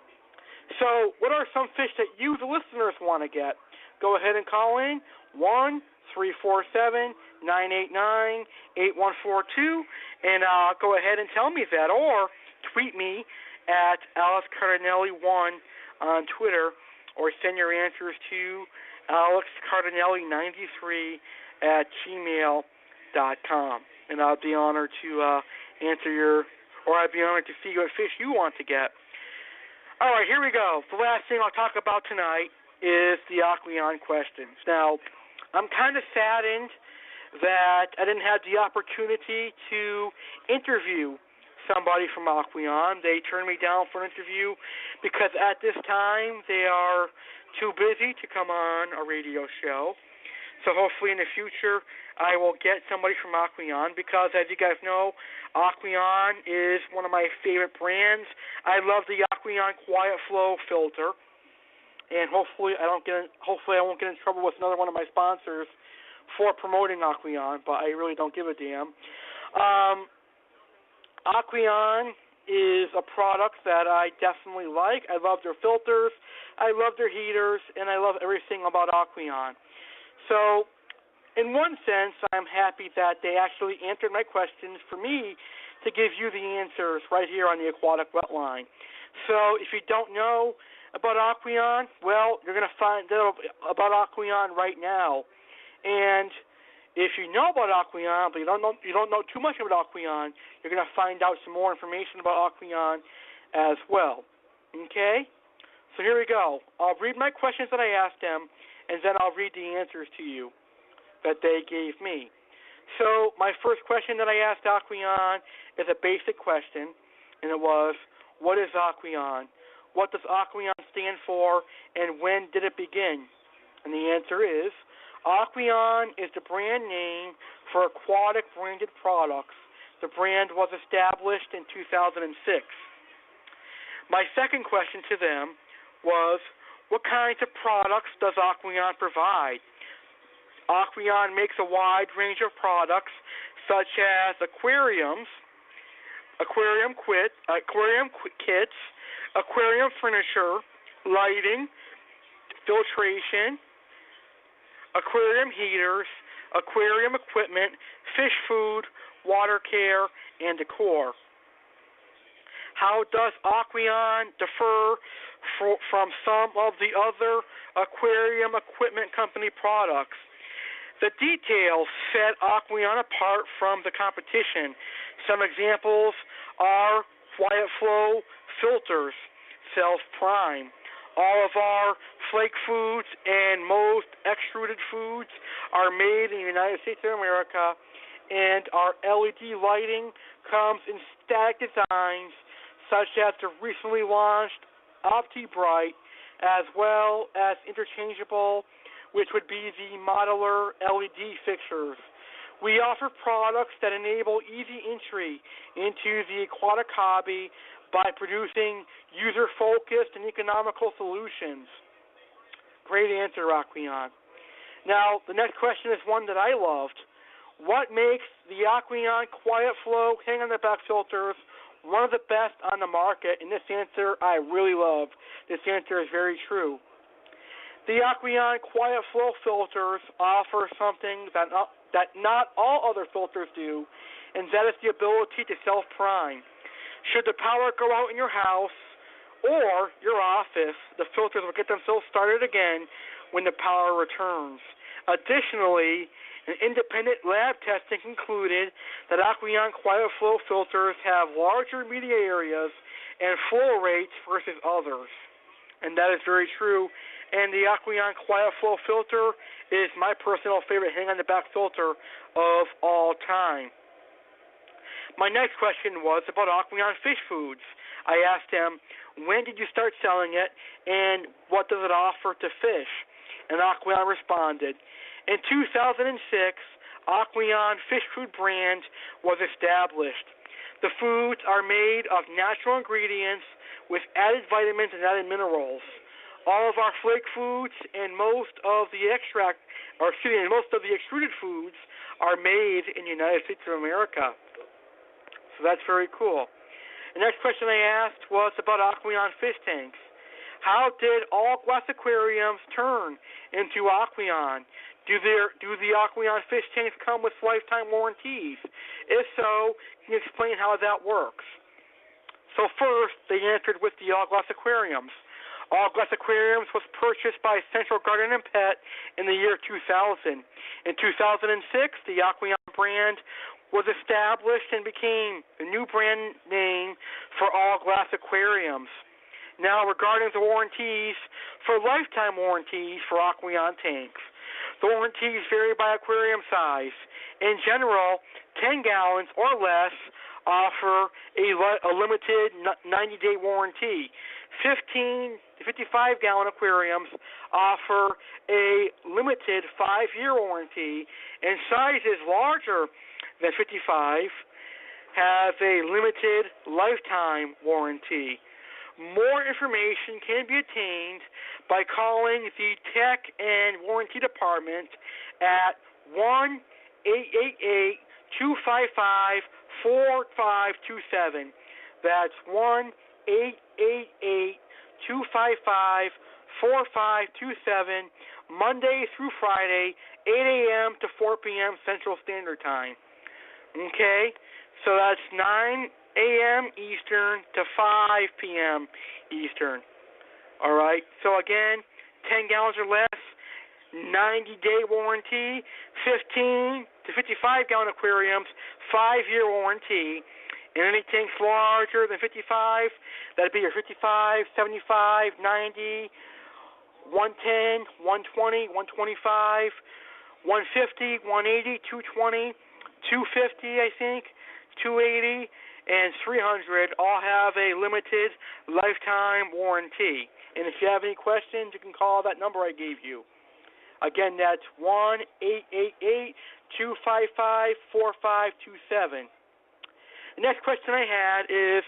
So what are some fish that you, the listeners, want to get? Go ahead and call in 1-347-989-8142, and go ahead and tell me that. Or tweet me at AlexCardinelli1 on Twitter, or send your answers to AlexCardinelli93 at gmail.com. And I'll be honored to answer I'd be honored to see what fish you want to get. All right, here we go. The last thing I'll talk about tonight is the Aqueon questions. Now, I'm kind of saddened that I didn't have the opportunity to interview somebody from Aqueon. They turned me down for an interview because at this time they are too busy to come on a radio show. So hopefully in the future I will get somebody from Aqueon because, as you guys know, Aqueon is one of my favorite brands. I love the Aqueon Quiet Flow filter, and hopefully I won't get in trouble with another one of my sponsors for promoting Aqueon, but I really don't give a damn. Aqueon is a product that I definitely like. I love their filters, I love their heaters, and I love everything about Aqueon. So, in one sense, I'm happy that they actually answered my questions for me to give you the answers right here on the Aquatic Wetline. So, if you don't know about Aqueon, well, you're going to find out about Aqueon right now. And if you know about Aqueon, but you don't know too much about Aqueon, you're going to find out some more information about Aqueon as well. Okay? So here we go. I'll read my questions that I asked them, and then I'll read the answers to you that they gave me. So my first question that I asked Aqueon is a basic question, and it was, what is Aqueon? What does Aqueon stand for, and when did it begin? And the answer is, Aqueon is the brand name for aquatic branded products. The brand was established in 2006. My second question to them was, what kinds of products does Aqueon provide? Aqueon makes a wide range of products such as aquariums, aquarium kits, aquarium furniture, lighting, filtration, aquarium heaters, aquarium equipment, fish food, water care, and decor. How does Aqueon differ from some of the other aquarium equipment company products? The details set Aqueon apart from the competition. Some examples are quiet flow filters, self-prime. All of our flake foods and most extruded foods are made in the United States of America, and our LED lighting comes in static designs such as the recently launched OptiBright, as well as interchangeable, which would be the modular LED fixtures. We offer products that enable easy entry into the aquatic hobby by producing user-focused and economical solutions. Great answer, Aqueon. Now, the next question is one that I loved. What makes the Aqueon Quiet Flow hang-on-the-back filters one of the best on the market? And this answer I really love. This answer is very true. The Aqueon Quiet Flow filters offer something that not all other filters do, and that is the ability to self-prime. Should the power go out in your house or your office, the filters will get themselves started again when the power returns. Additionally, an independent lab testing concluded that Aqueon Quiet Flow filters have larger media areas and flow rates versus others. And that is very true. And the Aqueon Quiet Flow filter is my personal favorite hang-on-the-back filter of all time. My next question was about Aqueon fish foods. I asked him, when did you start selling it, and what does it offer to fish? And Aqueon responded, in 2006, Aqueon fish food brand was established. The foods are made of natural ingredients with added vitamins and added minerals. All of our flake foods and most of the extruded foods are made in the United States of America. So that's very cool. The next question I asked was about Aqueon fish tanks. How did all glass aquariums turn into Aqueon? Do the Aqueon fish tanks come with lifetime warranties? If so, can you explain how that works? So first, they answered with the All Glass Aquariums. All Glass Aquariums was purchased by Central Garden & Pet in the year 2000. In 2006, the Aqueon brand was established and became the new brand name for All Glass Aquariums. Now, regarding the warranties, for lifetime warranties for Aqueon tanks, the warranties vary by aquarium size. In general, 10 gallons or less offer a limited 90-day warranty. 15 to 55-gallon aquariums offer a limited 5-year warranty, and sizes larger than 55 have a limited lifetime warranty. More information can be obtained by calling the Tech and Warranty Department at 1-888-255-4527. That's 1-888-255-4527, Monday through Friday, 8 a.m. to 4 p.m. Central Standard Time. Okay? So that's 9 a.m. Eastern to 5 p.m. Eastern. All right? So again, 10 gallons or less, 90-day warranty, 15 to 55-gallon aquariums, 5-year warranty. And any tanks larger than 55, that'd be your 55, 75, 90, 110, 120, 125, 150, 180, 220, 250, I think, 280, and 300 all have a limited lifetime warranty. And if you have any questions, you can call that number I gave you. Again, that's 1-888-255-4527. The next question I had is,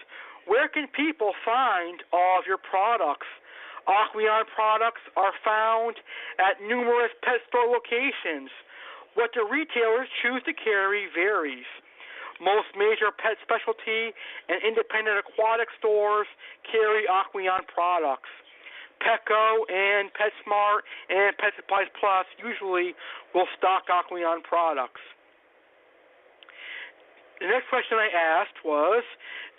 where can people find all of your products? Aqueon products are found at numerous pet store locations. What the retailers choose to carry varies. Most major pet specialty and independent aquatic stores carry Aqueon products. Pleco and PetSmart and Pet Supplies Plus usually will stock Aqueon products. The next question I asked was,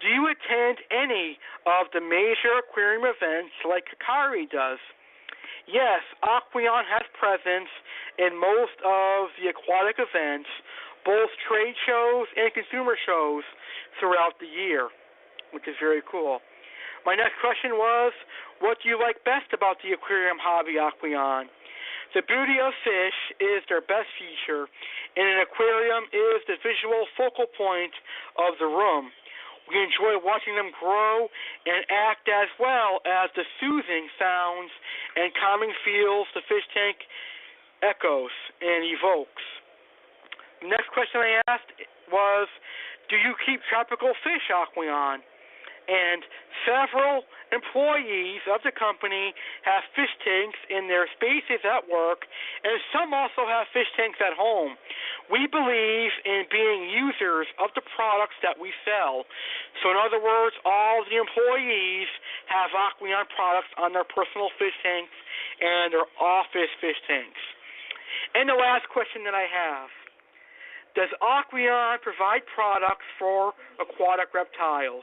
do you attend any of the major aquarium events like Hikari does? Yes, Aqueon has presence in most of the aquatic events, both trade shows and consumer shows throughout the year, which is very cool. My next question was, what do you like best about the aquarium hobby, Aqueon? The beauty of fish is their best feature, and an aquarium is the visual focal point of the room. We enjoy watching them grow and act, as well as the soothing sounds and calming feels the fish tank echoes and evokes. The next question I asked was, do you keep tropical fish, Aqueon? And several employees of the company have fish tanks in their spaces at work, and some also have fish tanks at home. We believe in being users of the products that we sell. So in other words, all of the employees have Aqueon products on their personal fish tanks and their office fish tanks. And the last question that I have, does Aqueon provide products for aquatic reptiles?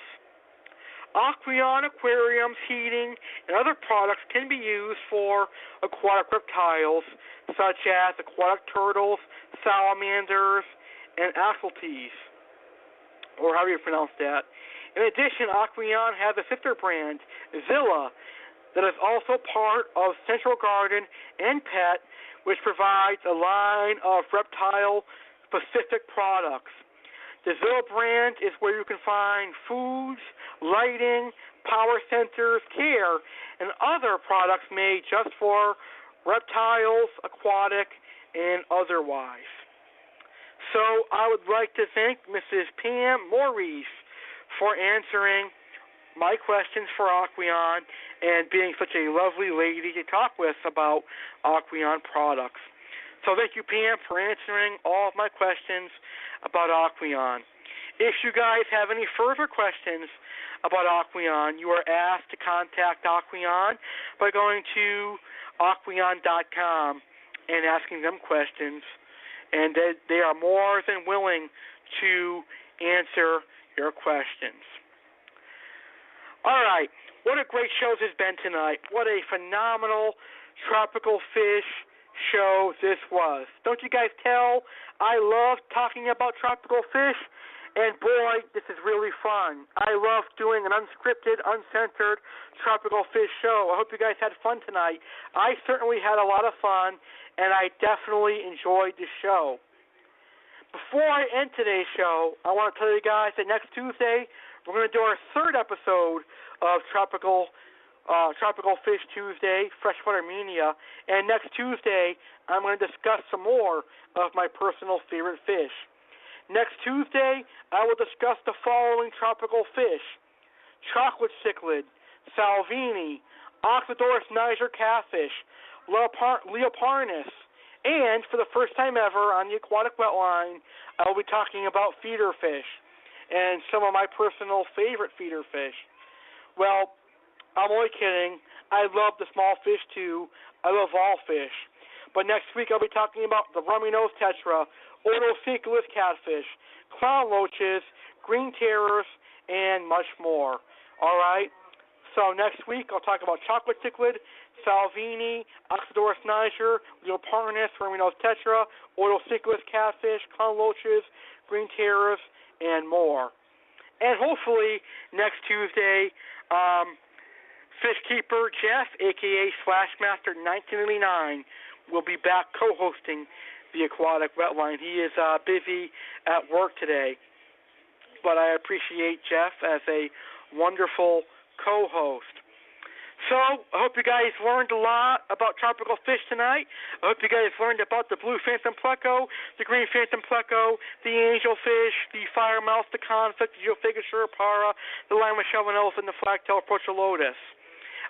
Aqueon aquariums, heating, and other products can be used for aquatic reptiles, such as aquatic turtles, salamanders, and axolotls, or however you pronounce that. In addition, Aqueon has a sister brand, Zilla, that is also part of Central Garden and Pet, which provides a line of reptile-specific products. The Zilla brand is where you can find foods, lighting, power sensors, care, and other products made just for reptiles, aquatic, and otherwise. So I would like to thank Mrs. Pam Maurice for answering my questions for Aqueon and being such a lovely lady to talk with about Aqueon products. So thank you, Pam, for answering all of my questions about Aqueon. If you guys have any further questions about Aqueon, you are asked to contact Aqueon by going to Aqueon.com and asking them questions, and they are more than willing to answer your questions. All right, what a great show this has been tonight. What a phenomenal tropical fish show this was. Don't you guys tell? I love talking about tropical fish, and boy, this is really fun. I love doing an unscripted, uncensored tropical fish show. I hope you guys had fun tonight. I certainly had a lot of fun, and I definitely enjoyed the show. Before I end today's show, I want to tell you guys that next Tuesday, we're going to do our third episode of Tropical Fish Tuesday, Freshwater Mania, and next Tuesday, I'm going to discuss some more of my personal favorite fish. Next Tuesday, I will discuss the following tropical fish: chocolate cichlid, salvini, Oxydorus niger catfish, leoparnus, and for the first time ever on the aquatic wetline, I will be talking about feeder fish. and some of my personal favorite feeder fish. Well, I'm only kidding. I love the small fish too. I love all fish. But next week I'll be talking about the rummy-nosed tetra, otocinclus catfish, clown loaches, green terrors, and much more. All right? So next week I'll talk about chocolate cichlid, Salvini, Oxydorus niger, Leoparnus, rummy-nosed tetra, otocinclus catfish, clown loaches, green terrors, and more. And hopefully next Tuesday, Fish Keeper Jeff, a.k.a. Slashmaster 1989, will be back co-hosting the Aquatic Wetline. He is busy at work today, but I appreciate Jeff as a wonderful co-host. So, I hope you guys learned a lot about tropical fish tonight. I hope you guys learned about the blue phantom pleco, the green phantom pleco, the angelfish, the fire mouse, the conflict, the geophagus suripara, the Lima Shovelnose, and the Flagtail Prochidoulis.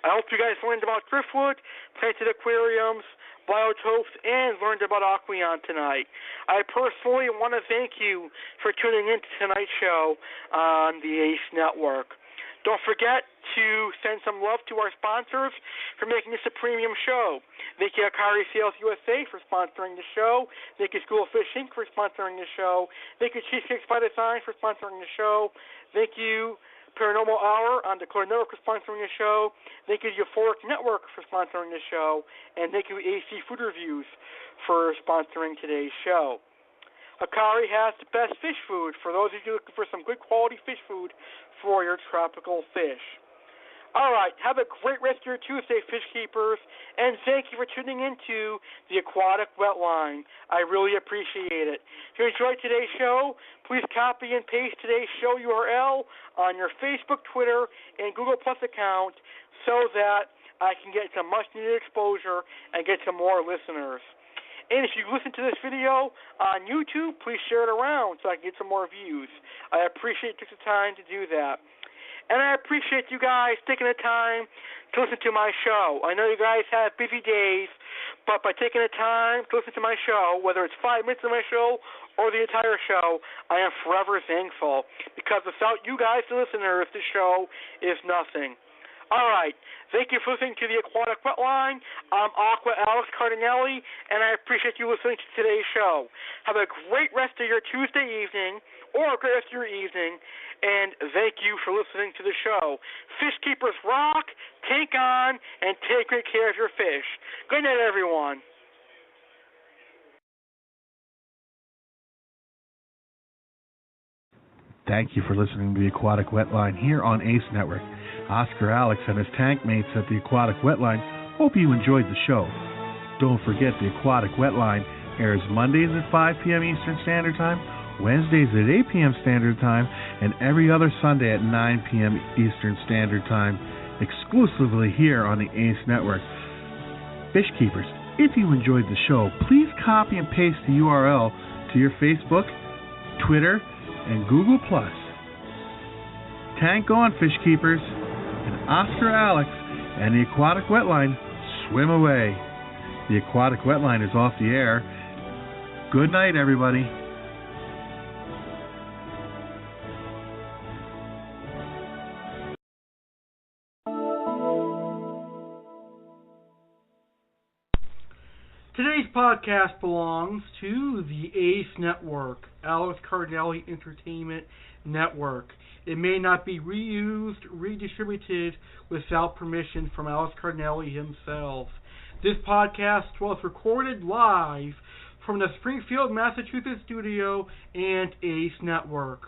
I hope you guys learned about driftwood, planted aquariums, biotopes, and learned about Aqueon tonight. I personally want to thank you for tuning in to tonight's show on the A.C.E. Network. Don't forget to send some love to our sponsors for making this a premium show. Thank you, Aquarium Sales USA, for sponsoring the show. Thank you, School of Fish Inc. for sponsoring the show. Thank you, Cheesecakes by Design, for sponsoring the show. Thank you, Paranormal Hour on the Core Network for sponsoring the show. Thank you, Euphoric Network, for sponsoring the show. And thank you, A.C.E. Food Reviews, for sponsoring today's show. Akari has the best fish food for those of you looking for some good quality fish food for your tropical fish. All right, have a great rest of your Tuesday, fish keepers, and thank you for tuning into the Aquatic Wetline. I really appreciate it. If you enjoyed today's show, please copy and paste today's show URL on your Facebook, Twitter, and Google Plus account so that I can get some much-needed exposure and get some more listeners. And if you listen to this video on YouTube, please share it around so I can get some more views. I appreciate you taking the time to do that. And I appreciate you guys taking the time to listen to my show. I know you guys have busy days, but by taking the time to listen to my show, whether it's 5 minutes of my show or the entire show, I am forever thankful. Because without you guys, the listeners, the show is nothing. All right. Thank you for listening to the Aquatic Wetline. I'm Aqua Alex Cardinelli, and I appreciate you listening to today's show. Have a great rest of your Tuesday evening, or a great rest of your evening, and thank you for listening to the show. Fish keepers rock, take on, and take great care of your fish. Good night, everyone. Thank you for listening to the Aquatic Wetline here on A.C.E. Network. Oscar Alex and his tank mates at the Aquatic Wetline hope you enjoyed the show. Don't forget the Aquatic Wetline airs Mondays at 5 p.m. Eastern Standard Time, Wednesdays at 8 p.m. Standard Time, and every other Sunday at 9 p.m. Eastern Standard Time, exclusively here on the A.C.E. Network. Fish keepers, if you enjoyed the show, please copy and paste the URL to your Facebook, Twitter, and Google+. Tank on, fish keepers, and Oscar Alex and the Aquatic Wetline swim away. The Aquatic Wetline is off the air. Good night, everybody. Today's podcast belongs to the A.C.E. Network, Alex Cardinelli Entertainment Network. It may not be reused, redistributed without permission from Alex Cardinelli himself. This podcast was recorded live from the Springfield, Massachusetts studio and A.C.E. Network.